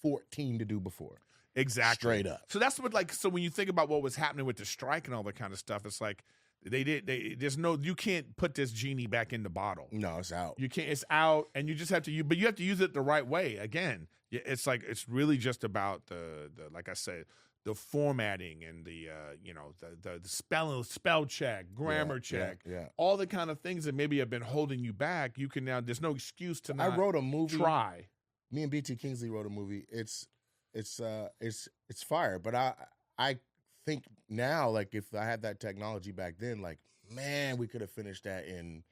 Speaker 6: 14 to do before.
Speaker 5: Exactly.
Speaker 6: Straight up.
Speaker 5: So that's what so when you think about what was happening with the strike and all that kind of stuff, it's like you can't put this genie back in the bottle.
Speaker 6: No, it's out.
Speaker 5: You can't, it's out, and you just have to but you have to use it the right way. Again, it's like, it's really just about the like I said, the formatting and the spell check, grammar check, all the kind of things that maybe have been holding you back. You can now, there's no excuse to not.
Speaker 6: I wrote a movie.
Speaker 5: Try.
Speaker 6: Me and BT Kingsley wrote a movie. It's fire, but I think now, like, if I had that technology back then, like, man, we could have finished that in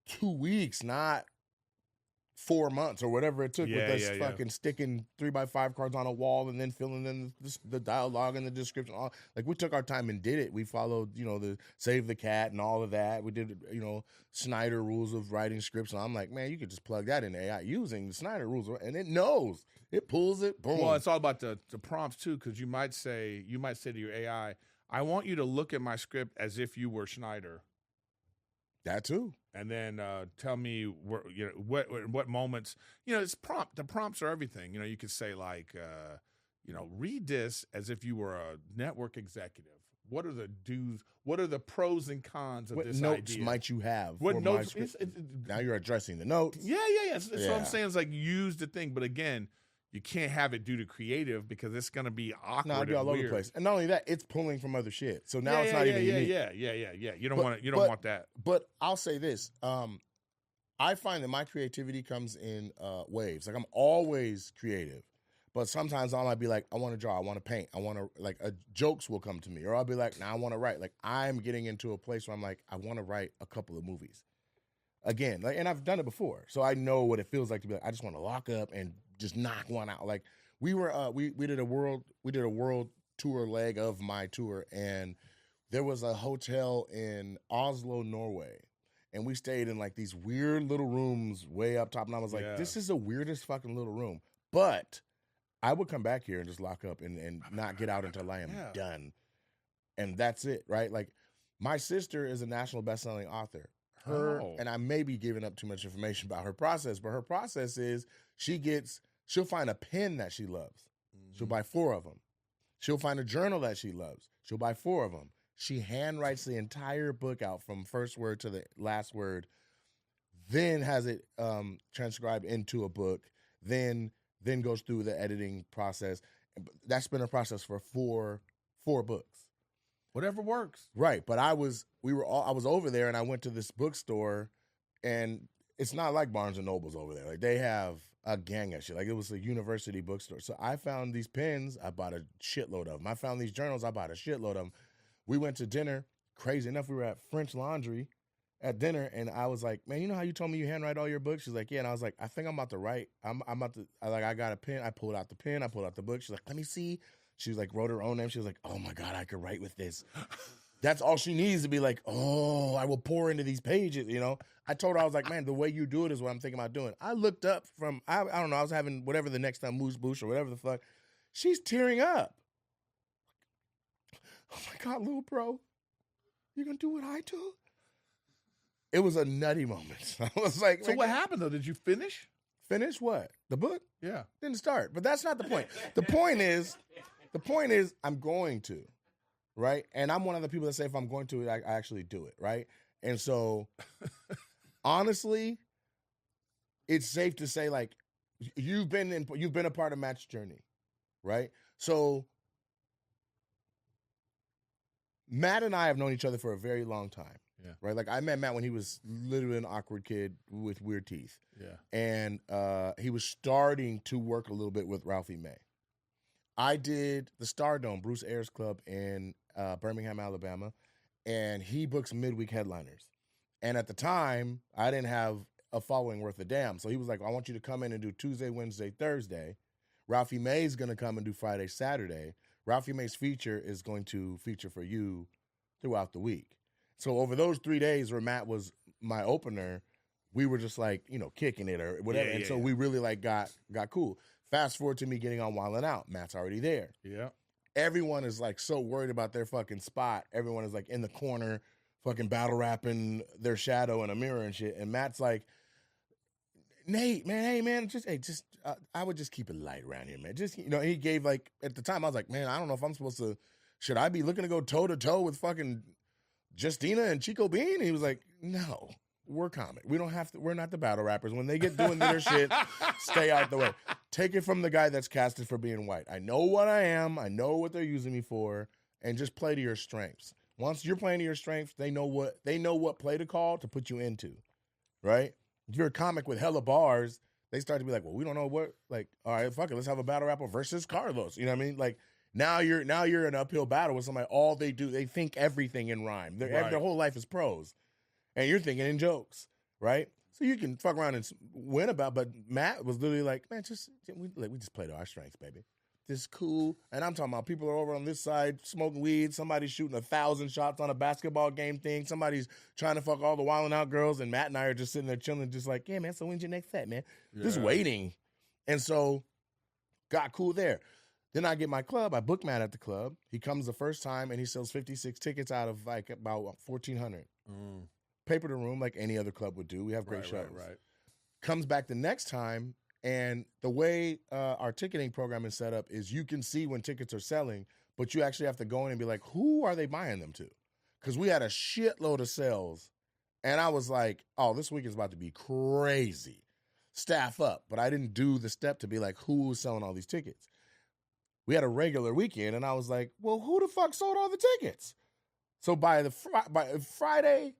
Speaker 6: 2 weeks, not 4 months or whatever it took with us fucking sticking 3x5 cards on a wall and then filling in the dialogue and the description. Like, we took our time and did it. We followed, the Save the Cat and all of that. We did, Snyder rules of writing scripts. And I'm like, man, you could just plug that in AI using the Snyder rules, and it knows. It pulls it. Boom.
Speaker 5: Well, it's all about the prompts too, because you might say to your AI, I want you to look at my script as if you were Schneider.
Speaker 6: That too.
Speaker 5: And then tell me what moments. It's prompt. The prompts are everything. You could say like, read this as if you were a network executive. What are the do's? What are the pros and cons of this idea?
Speaker 6: What notes might you have?
Speaker 5: What notes?
Speaker 6: Now you're addressing the notes.
Speaker 5: Yeah. That's what I'm saying. Is like use the thing, but again, you can't have it due to creative because it's going to be awkward.
Speaker 6: No, it'll be all over the place. And not only that, it's pulling from other shit. So now it's not even unique.
Speaker 5: Yeah. You don't want it. You don't want that.
Speaker 6: But I'll say this. I find that my creativity comes in waves. Like, I'm always creative. But sometimes I might be like, I want to draw, I want to paint, I want to, like, jokes will come to me. Or I'll be like, I want to write. Like, I'm getting into a place where I'm like, I want to write a couple of movies. again. Like, and I've done it before, so I know what it feels like to be like, I just want to lock up and just knock one out. Like we were, we did a world tour leg of my tour, and there was a hotel in Oslo, Norway, and we stayed in like these weird little rooms way up top, and I was like, this is the weirdest fucking little room, but I would come back here and just lock up and not get out until I am done. And that's it, right? Like, my sister is a national best-selling author. And I may be giving up too much information about her process, but her process is she'll find a pen that she loves. She'll buy 4 of them. She'll find a journal that she loves. She'll buy 4 of them. She handwrites the entire book out from first word to the last word, then has it transcribed into a book, then goes through the editing process. That's been a process for four books.
Speaker 5: Whatever works.
Speaker 6: Right. But I was over there, and I went to this bookstore, and it's not like Barnes and Noble's over there. Like, they have a gang of shit. Like, it was a university bookstore. So I found these pens. I bought a shitload of them. I found these journals. I bought a shitload of them. We went to dinner. Crazy enough, we were at French Laundry at dinner, and I was like, man, you know how you told me you handwrite all your books? She's like, yeah. And I was like, I think I'm about to write. I got a pen. I pulled out the pen. I pulled out the book. She's like, let me see. She was like, wrote her own name. She was like, oh my God, I could write with this. That's all she needs to be like, oh, I will pour into these pages, you know? I told her, I was like, man, the way you do it is what I'm thinking about doing. I looked up from, I don't know, I was having whatever the next time, Moose Boosh or whatever the fuck. She's tearing up. Oh my God, little bro, you gonna do what I do? It was a nutty moment. I was like,
Speaker 5: so what happened though? Did you finish?
Speaker 6: Finish what? The book?
Speaker 5: Yeah.
Speaker 6: Didn't start, but that's not the point. The point is I'm going to, right? And I'm one of the people that say if I'm going to, I actually do it, right? And so, honestly, it's safe to say, like, you've been a part of Matt's journey, right? So, Matt and I have known each other for a very long time.
Speaker 5: Yeah.
Speaker 6: Right. Like, I met Matt when he was literally an awkward kid with weird teeth.
Speaker 5: Yeah.
Speaker 6: And he was starting to work a little bit with Ralphie May. I did the Stardome, Bruce Ayers Club in Birmingham, Alabama, and he books midweek headliners. And at the time, I didn't have a following worth a damn. So he was like, I want you to come in and do Tuesday, Wednesday, Thursday. Ralphie May's going to come and do Friday, Saturday. Ralphie May's feature is going to feature for you throughout the week. So over those 3 days where Matt was my opener, we were just like, you know, kicking it or whatever. And so we really like got cool. Fast forward to me getting on Wildin' Out. Matt's already there.
Speaker 5: Yeah.
Speaker 6: Everyone is like so worried about their fucking spot. Everyone is like in the corner, fucking battle rapping their shadow in a mirror and shit. And Matt's like, Nate, man, hey man, I would just keep it light around here, man. Just, you know, he gave like, at the time I was like, man, I don't know if I'm supposed to, should I be looking to go toe to toe with fucking Justina and Chico Bean? And he was like, no, we're comic. We don't have to, we're not the battle rappers. When they get doing their shit, stay out the way. Take it from the guy that's casted for being white. I know what I am. I know what they're using me for, and just play to your strengths. Once you're playing to your strengths, they know what play to call to put you into, right? If you're a comic with hella bars, they start to be like, well, we don't know what, like, all right, fuck it, let's have a battle rapper versus Carlos. You know what I mean? Like, now you're in an uphill battle with somebody. All they do, they think everything in rhyme. Their whole life is prose, and you're thinking in jokes, right? So you can fuck around and win about. But Matt was literally like, man, we just play to our strengths, baby. This is cool. And I'm talking about people are over on this side smoking weed. Somebody's shooting 1,000 shots on a basketball game thing. Somebody's trying to fuck all the Wildin' Out girls, and Matt and I are just sitting there chilling, just like, yeah, man. So when's your next set, man? Yeah. Just waiting. And so got cool there. Then I get my club. I book Matt at the club. He comes the first time, and he sells 56 tickets out of like about 1,400. Paper the room like any other club would do. We have great shows. Right. Comes back the next time, and the way our ticketing program is set up is you can see when tickets are selling, but you actually have to go in and be like, who are they buying them to? Because we had a shitload of sales, and I was like, oh, this week is about to be crazy. Staff up. But I didn't do the step to be like, who's selling all these tickets? We had a regular weekend, and I was like, well, who the fuck sold all the tickets? So by Friday,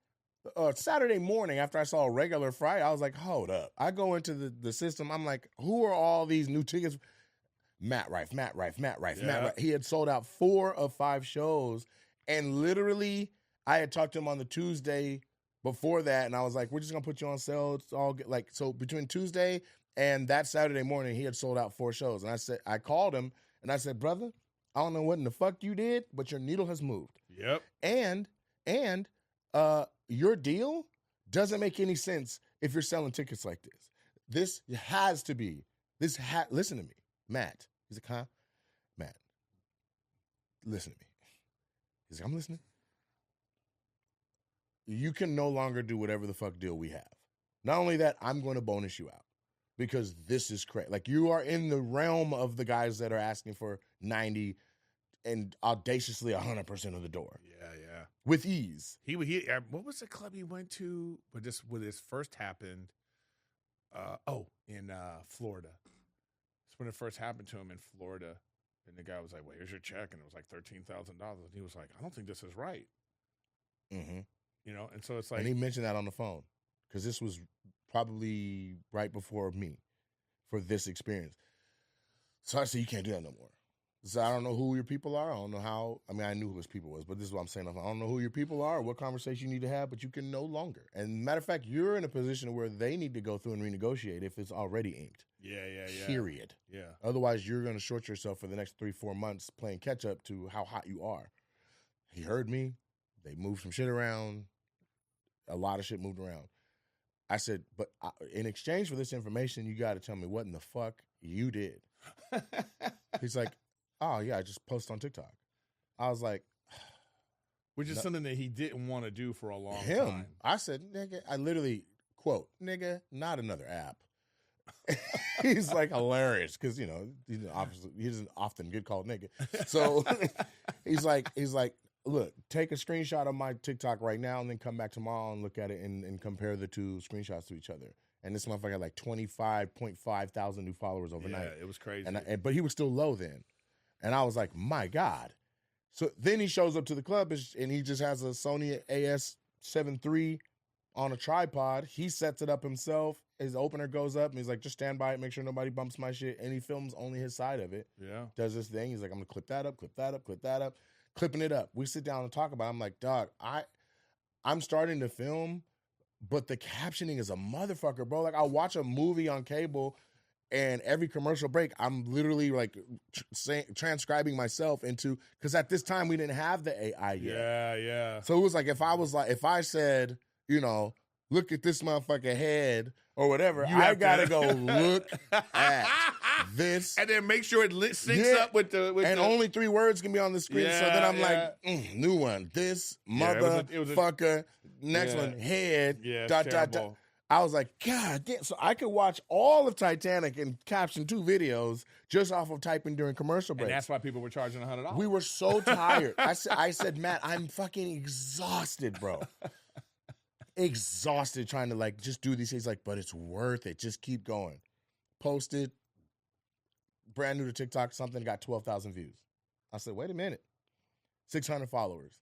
Speaker 6: Saturday morning, after I saw a regular Friday, I was like, hold up. I go into the system. I'm like, who are all these new tickets? Matt Rife. He had sold out 4 of 5 shows, and literally, I had talked to him on the Tuesday before that, and I was like, we're just gonna put you on sale. It's all good. Like, so between Tuesday and that Saturday morning, he had sold out 4 shows. And I called him and I said, brother, I don't know what in the fuck you did, but your needle has moved.
Speaker 5: Yep.
Speaker 6: And your deal doesn't make any sense if you're selling tickets like this. This has to be. Listen to me, Matt. He's like, huh? Matt, listen to me. He's like, I'm listening. You can no longer do whatever the fuck deal we have. Not only that, I'm going to bonus you out because this is crazy. Like, you are in the realm of the guys that are asking for 90 and audaciously 100% of the door.
Speaker 5: Yeah, yeah.
Speaker 6: With ease.
Speaker 5: He what was the club he went to when this first happened? In Florida. It's when it first happened to him in Florida. And the guy was like, well, here's your check. And it was like $13,000. And he was like, I don't think this is right.
Speaker 6: Mm-hmm.
Speaker 5: You know, and so it's like.
Speaker 6: And he mentioned that on the phone because this was probably right before me for this experience. So I said, you can't do that no more. So I don't know who your people are. I don't know how. I mean, I knew who his people was, but this is what I'm saying. I don't know who your people are or what conversation you need to have, but you can no longer. And matter of fact, you're in a position where they need to go through and renegotiate if it's already inked.
Speaker 5: Yeah.
Speaker 6: Period.
Speaker 5: Yeah.
Speaker 6: Otherwise, you're going to short yourself for the next 3-4 months playing catch up to how hot you are. He heard me. They moved some shit around. A lot of shit moved around. I said, but in exchange for this information, you got to tell me what in the fuck you did. He's like, oh, yeah, I just posted on TikTok. I was like,
Speaker 5: which is something that he didn't want to do for a long time.
Speaker 6: I said, nigga, I literally, quote, nigga, not another app. He's like hilarious because, you know, he doesn't often get called nigga. So he's like, look, take a screenshot of my TikTok right now and then come back tomorrow and look at it and compare the 2 screenshots to each other. And this motherfucker had like 25.5 thousand new followers overnight.
Speaker 5: Yeah, it was crazy.
Speaker 6: But he was still low then. And I was like, my God. So then he shows up to the club and he just has a Sony AS7 III on a tripod. He sets it up himself. His opener goes up and he's like, just stand by it, make sure nobody bumps my shit. And he films only his side of it.
Speaker 5: Yeah.
Speaker 6: Does this thing. He's like, I'm going to clip that up, clip that up, clip that up. Clipping it up. We sit down and talk about it. I'm like, dog, I'm starting to film, but the captioning is a motherfucker, bro. Like, I'll watch a movie on cable and every commercial break, I'm literally like transcribing myself into, because at this time we didn't have the AI yet.
Speaker 5: Yeah.
Speaker 6: So it was like, if I said, you know, look at this motherfucker head or whatever, I gotta go look at this.
Speaker 5: And then make sure it syncs up with the...
Speaker 6: only 3 words can be on the screen. So then I'm like, new one. This motherfucker. Next one, head.
Speaker 5: Yeah,
Speaker 6: dot. I was like, God damn. So I could watch all of Titanic and caption 2 videos just off of typing during commercial breaks.
Speaker 5: And that's why people were charging $100.
Speaker 6: We were so tired. I said, Matt, I'm fucking exhausted, bro. Exhausted trying to like just do these things. Like, but it's worth it. Just keep going. Posted. Brand new to TikTok, something got 12,000 views. I said, wait a minute. 600 followers.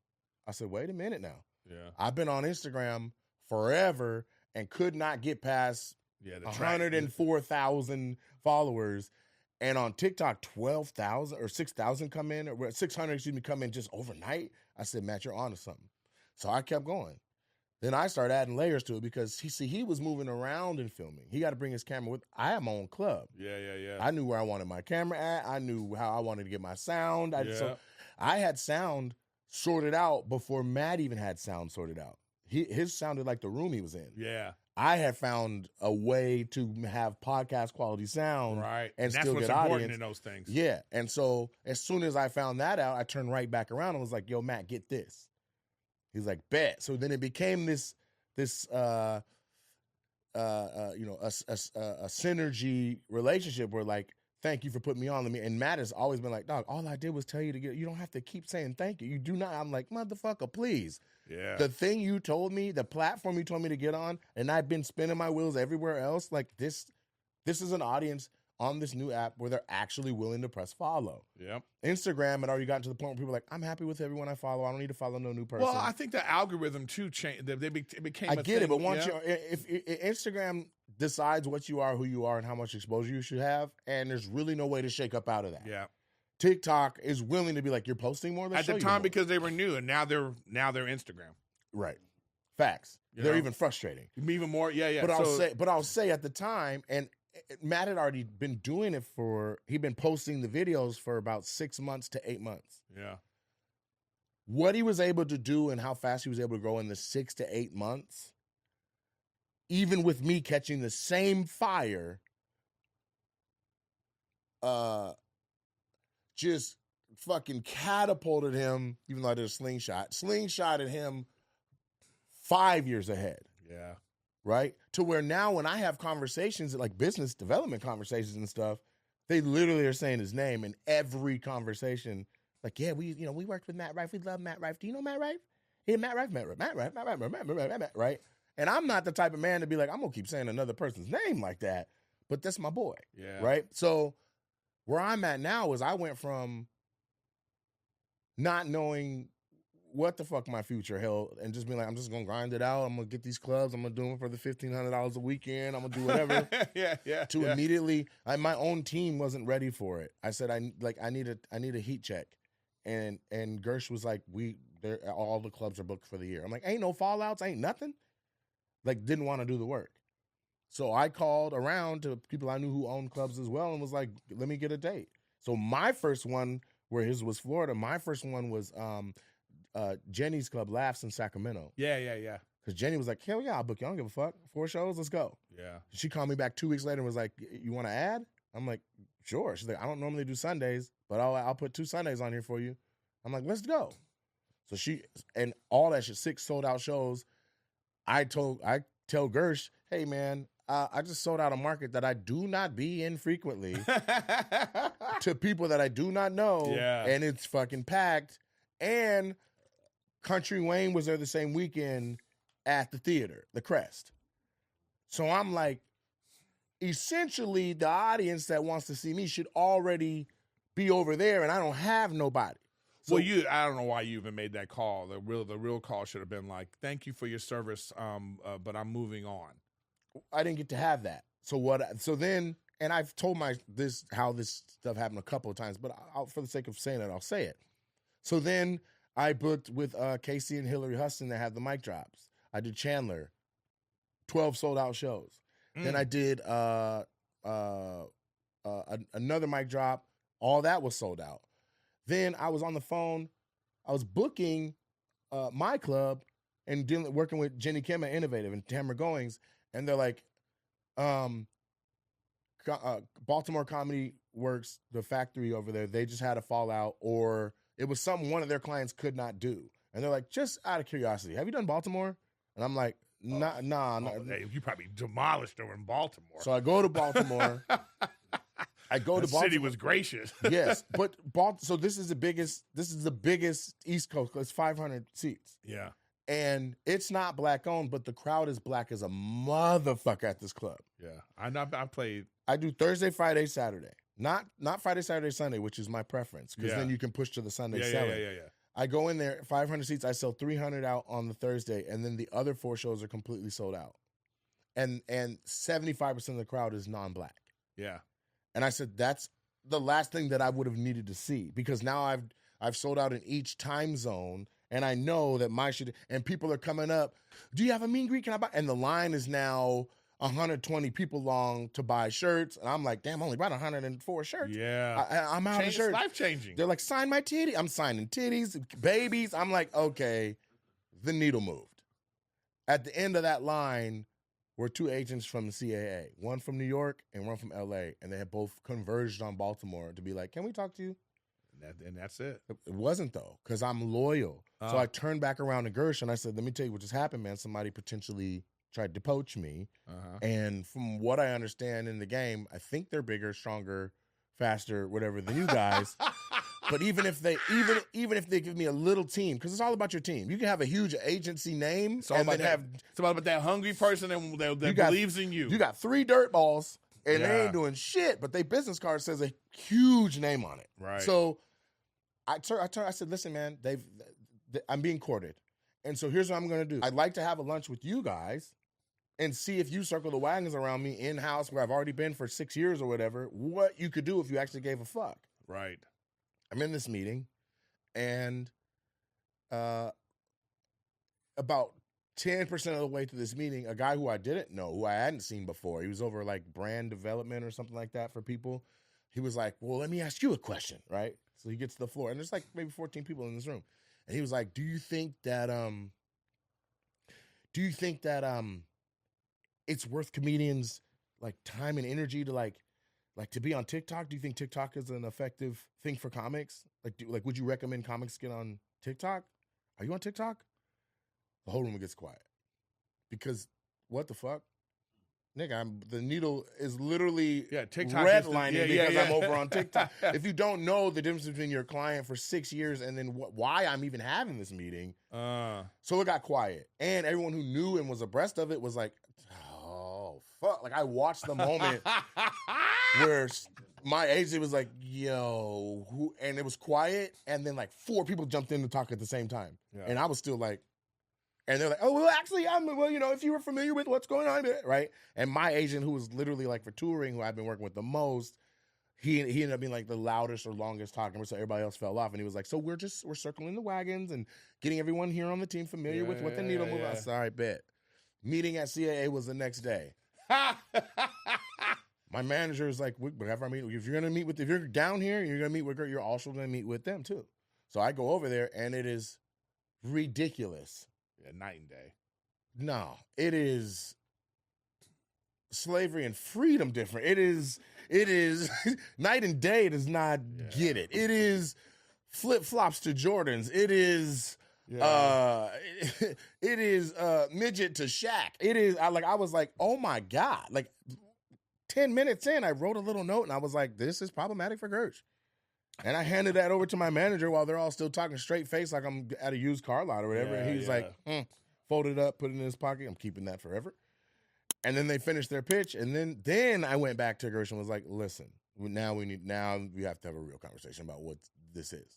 Speaker 6: I said, wait a minute now.
Speaker 5: Yeah.
Speaker 6: I've been on Instagram forever and could not get past 104,000 followers. And on TikTok, 12,000 or 6,000 come in, or 600, come in just overnight. I said, Matt, you're onto something. So I kept going. Then I started adding layers to it because he was moving around and filming. He got to bring his camera with. I have my own club.
Speaker 5: Yeah.
Speaker 6: I knew where I wanted my camera at. I knew how I wanted to get my sound. So I had sound sorted out before Matt even had sound sorted out. His sounded like the room he was in.
Speaker 5: Yeah.
Speaker 6: I had found a way to have podcast quality sound,
Speaker 5: right,
Speaker 6: and
Speaker 5: that's
Speaker 6: still
Speaker 5: what's
Speaker 6: get
Speaker 5: important
Speaker 6: audience.
Speaker 5: in those things.
Speaker 6: Yeah, and so as soon as I found that out, I turned right back around and was like, "Yo, Matt, get this." He's like, "Bet." So then it became this a synergy relationship where like, thank you for putting me on. And Matt has always been like, dog, all I did was tell you to get. You don't have to keep saying thank you. You do not. I'm like, motherfucker, please.
Speaker 5: Yeah.
Speaker 6: The thing you told me, the platform you told me to get on, and I've been spinning my wheels everywhere else. Like this is an audience on this new app where they're actually willing to press follow.
Speaker 5: Yep.
Speaker 6: Instagram had already gotten to the point where people are like, I'm happy with everyone I follow. I don't need to follow no new person.
Speaker 5: Well, I think the algorithm too changed. It became.
Speaker 6: I get it, but once if Instagram decides what you are, who you are, and how much exposure you should have, and there's really no way to shake up out of that.
Speaker 5: Yeah.
Speaker 6: TikTok is willing to be like, you're posting more.
Speaker 5: At the time because they were new, and now they're Instagram.
Speaker 6: Right. Facts. They're even frustrating.
Speaker 5: Even more, yeah.
Speaker 6: But I'll say at the time, and Matt had already been doing it he'd been posting the videos for about 6 months to 8 months.
Speaker 5: Yeah.
Speaker 6: What he was able to do and how fast he was able to grow in the 6 to 8 months, even with me catching the same fire, just fucking catapulted him, even though I did a slingshotted him 5 years ahead.
Speaker 5: Yeah.
Speaker 6: Right? To where now when I have conversations, like business development conversations and stuff, they literally are saying his name in every conversation. Like, yeah, we worked with Matt Rife. We love Matt Rife. Do you know Matt Rife? Yeah, Matt Rife. Right? And I'm not the type of man to be like, I'm going to keep saying another person's name like that. But that's my boy.
Speaker 5: Yeah.
Speaker 6: Right? So where I'm at now is I went from not knowing what the fuck my future held and just being like, I'm just going to grind it out. I'm going to get these clubs. I'm going to do them for the $1,500 a weekend. I'm going to do whatever. Immediately, my own team wasn't ready for it. I said, I need a heat check. And Gersh was like, all the clubs are booked for the year. I'm like, ain't no fallouts, ain't nothing. Like, didn't want to do the work. So I called around to people I knew who owned clubs as well and was like, let me get a date. So my first one, where his was Florida, my first one was Jenny's Club Laughs in Sacramento.
Speaker 5: Yeah.
Speaker 6: Because Jenny was like, hell yeah, I'll book you. I don't give a fuck. 4 shows, let's go.
Speaker 5: Yeah.
Speaker 6: She called me back 2 weeks later and was like, you want to add? I'm like, sure. She's like, I don't normally do Sundays, but I'll put 2 Sundays on here for you. I'm like, let's go. So and all that shit, 6 sold out shows. I tell Gersh, hey man, I just sold out a market that I do not be in frequently to people that I do not know.
Speaker 5: Yeah.
Speaker 6: And it's fucking packed. And Country Wayne was there the same weekend at the theater, the Crest. So I'm like, essentially the audience that wants to see me should already be over there, and I don't have nobody. So,
Speaker 5: well, I don't know why you even made that call. The real call should have been like, thank you for your service, but I'm moving on.
Speaker 6: I didn't get to have that. So then, and I've told how this stuff happened a couple of times, but for the sake of saying it, I'll say it. So then I booked with Casey and Hillary Huston that had the mic drops. I did Chandler, 12 sold out shows. Then I did another mic drop. All that was sold out. Then I was on the phone. I was booking my club and working with Jenny Kim at Innovative and Tamara Goings. And they're like, Baltimore Comedy Works, the factory over there, they just had a fallout, or it was something one of their clients could not do. And they're like, just out of curiosity, have you done Baltimore? And I'm like, nah.
Speaker 5: Hey, you probably demolished over in Baltimore.
Speaker 6: So I go to Baltimore.
Speaker 5: The city was gracious.
Speaker 6: Yes, but so this is the biggest East Coast. It's 500 seats.
Speaker 5: Yeah.
Speaker 6: And it's not black owned, but the crowd is black as a motherfucker at this club.
Speaker 5: Yeah. I played.
Speaker 6: I do Thursday, Friday, Saturday. Not Friday, Saturday, Sunday, which is my preference, because then you can push to the Sunday selling.
Speaker 5: Yeah.
Speaker 6: I go in there, 500 seats. I sell 300 out on the Thursday, and then the other 4 shows are completely sold out. And 75% of the crowd is non-black.
Speaker 5: Yeah.
Speaker 6: And I said, that's the last thing that I would have needed to see, because now I've sold out in each time zone, and I know that my shit, and people are coming up, do you have a meet and greet? Can I buy? And the line is now 120 people long to buy shirts. And I'm like, damn, I only bought 104 shirts.
Speaker 5: Yeah.
Speaker 6: I'm out of shirts.
Speaker 5: Life changing.
Speaker 6: They're like, sign my titty. I'm signing titties, babies. I'm like, okay, the needle moved. At the end of that line were 2 agents from the CAA, one from New York and one from LA. And they had both converged on Baltimore to be like, can we talk to you?
Speaker 5: And that's it.
Speaker 6: It wasn't, though, because I'm loyal. So I turned back around to Gersh and I said, let me tell you what just happened, man. Somebody potentially tried to poach me. And from what I understand in the game, I think they're bigger, stronger, faster, whatever than you guys. But even if they give me a little team, because it's all about your team. You can have a huge agency name
Speaker 5: It's about that hungry person that believes in you.
Speaker 6: You got 3 dirt balls and they ain't doing shit, but their business card says a huge name on it.
Speaker 5: Right.
Speaker 6: So I said, listen, man, I'm being courted. And so here's what I'm going to do. I'd like to have a lunch with you guys and see if you circle the wagons around me in-house where I've already been for 6 years or whatever, what you could do if you actually gave a fuck.
Speaker 5: Right.
Speaker 6: I'm in this meeting, and about 10% of the way to this meeting, a guy who I didn't know, who I hadn't seen before, he was over like brand development or something like that for people. He was like, well, let me ask you a question, right? So he gets to the floor, and there's like maybe 14 people in this room. And he was like, do you think that it's worth comedians like time and energy to like to be on TikTok? Do you think TikTok is an effective thing for comics? Like would you recommend comics get on TikTok? Are you on TikTok? The whole room gets quiet. Because what the fuck? Nigga, the needle is literally
Speaker 5: TikTok
Speaker 6: redlining because I'm over on TikTok. If you don't know the difference between your client for 6 years and then why I'm even having this meeting, so it got quiet. And everyone who knew and was abreast of it was like, oh, fuck. Like, I watched the moment where my agent was like, yo, who? And it was quiet. And then like 4 people jumped in to talk at the same time. Yeah. And I was still like, and they're like, oh, well, actually, if you were familiar with what's going on, right? And my agent, who was literally like for touring, who I've been working with the most, he ended up being like the loudest or longest talking, so everybody else fell off. And he was like, so we're circling the wagons and getting everyone here on the team familiar with what the needle move. I said, all right, bet. Meeting at CAA was the next day. My manager is like, whenever I meet, if you're down here, you're gonna meet with her, you're also gonna meet with them too. So I go over there, and it is ridiculous.
Speaker 5: Yeah, night and day.
Speaker 6: No, it is slavery and freedom different. It is night and day does not get it. It is flip-flops to Jordans. It is midget to Shaq. It is I was like, oh my God. Like 10 minutes in, I wrote a little note and I was like, this is problematic for Gersh. And I handed that over to my manager while they're all still talking straight face like I'm at a used car lot or whatever. And he's like, folded up, put it in his pocket. I'm keeping that forever. And then they finished their pitch. And then I went back to Gersh and was like, listen, now we have to have a real conversation about what this is.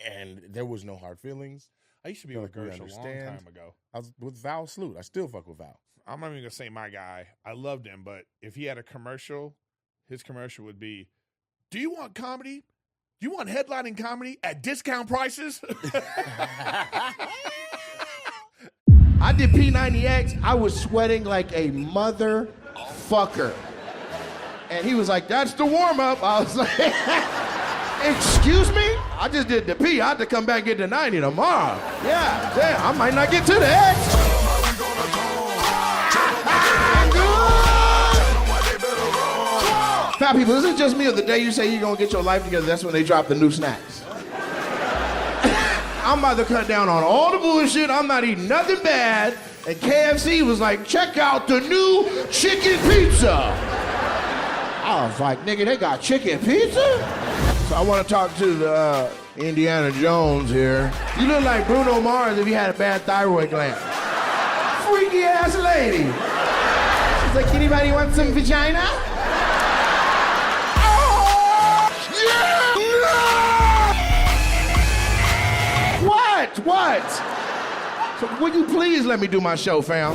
Speaker 6: And there was no hard feelings.
Speaker 5: I used to be with Gersh a long time ago.
Speaker 6: I was with Val Sloot. I still fuck with Val.
Speaker 5: I'm not even going to say my guy. I loved him, but if he had a commercial, his commercial would be, do you want comedy? Do you want headlining comedy at discount prices?
Speaker 2: I did P90X. I was sweating like a motherfucker. And he was like, that's the warm-up. I was like, excuse me? I just did the P. I have to come back and get the 90 tomorrow. Yeah, damn, I might not get to the X. Fat people, this is just me. The day you say you're going to get your life together, that's when they drop the new snacks. I'm about to cut down on all the bullshit. I'm not eating nothing bad. And KFC was like, check out the new chicken pizza. I was like, nigga, they got chicken pizza? So I want to talk to the Indiana Jones here. You look like Bruno Mars if you had a bad thyroid gland. Freaky ass lady. She's like, anybody want some vagina? What? So will you please let me do my show, fam?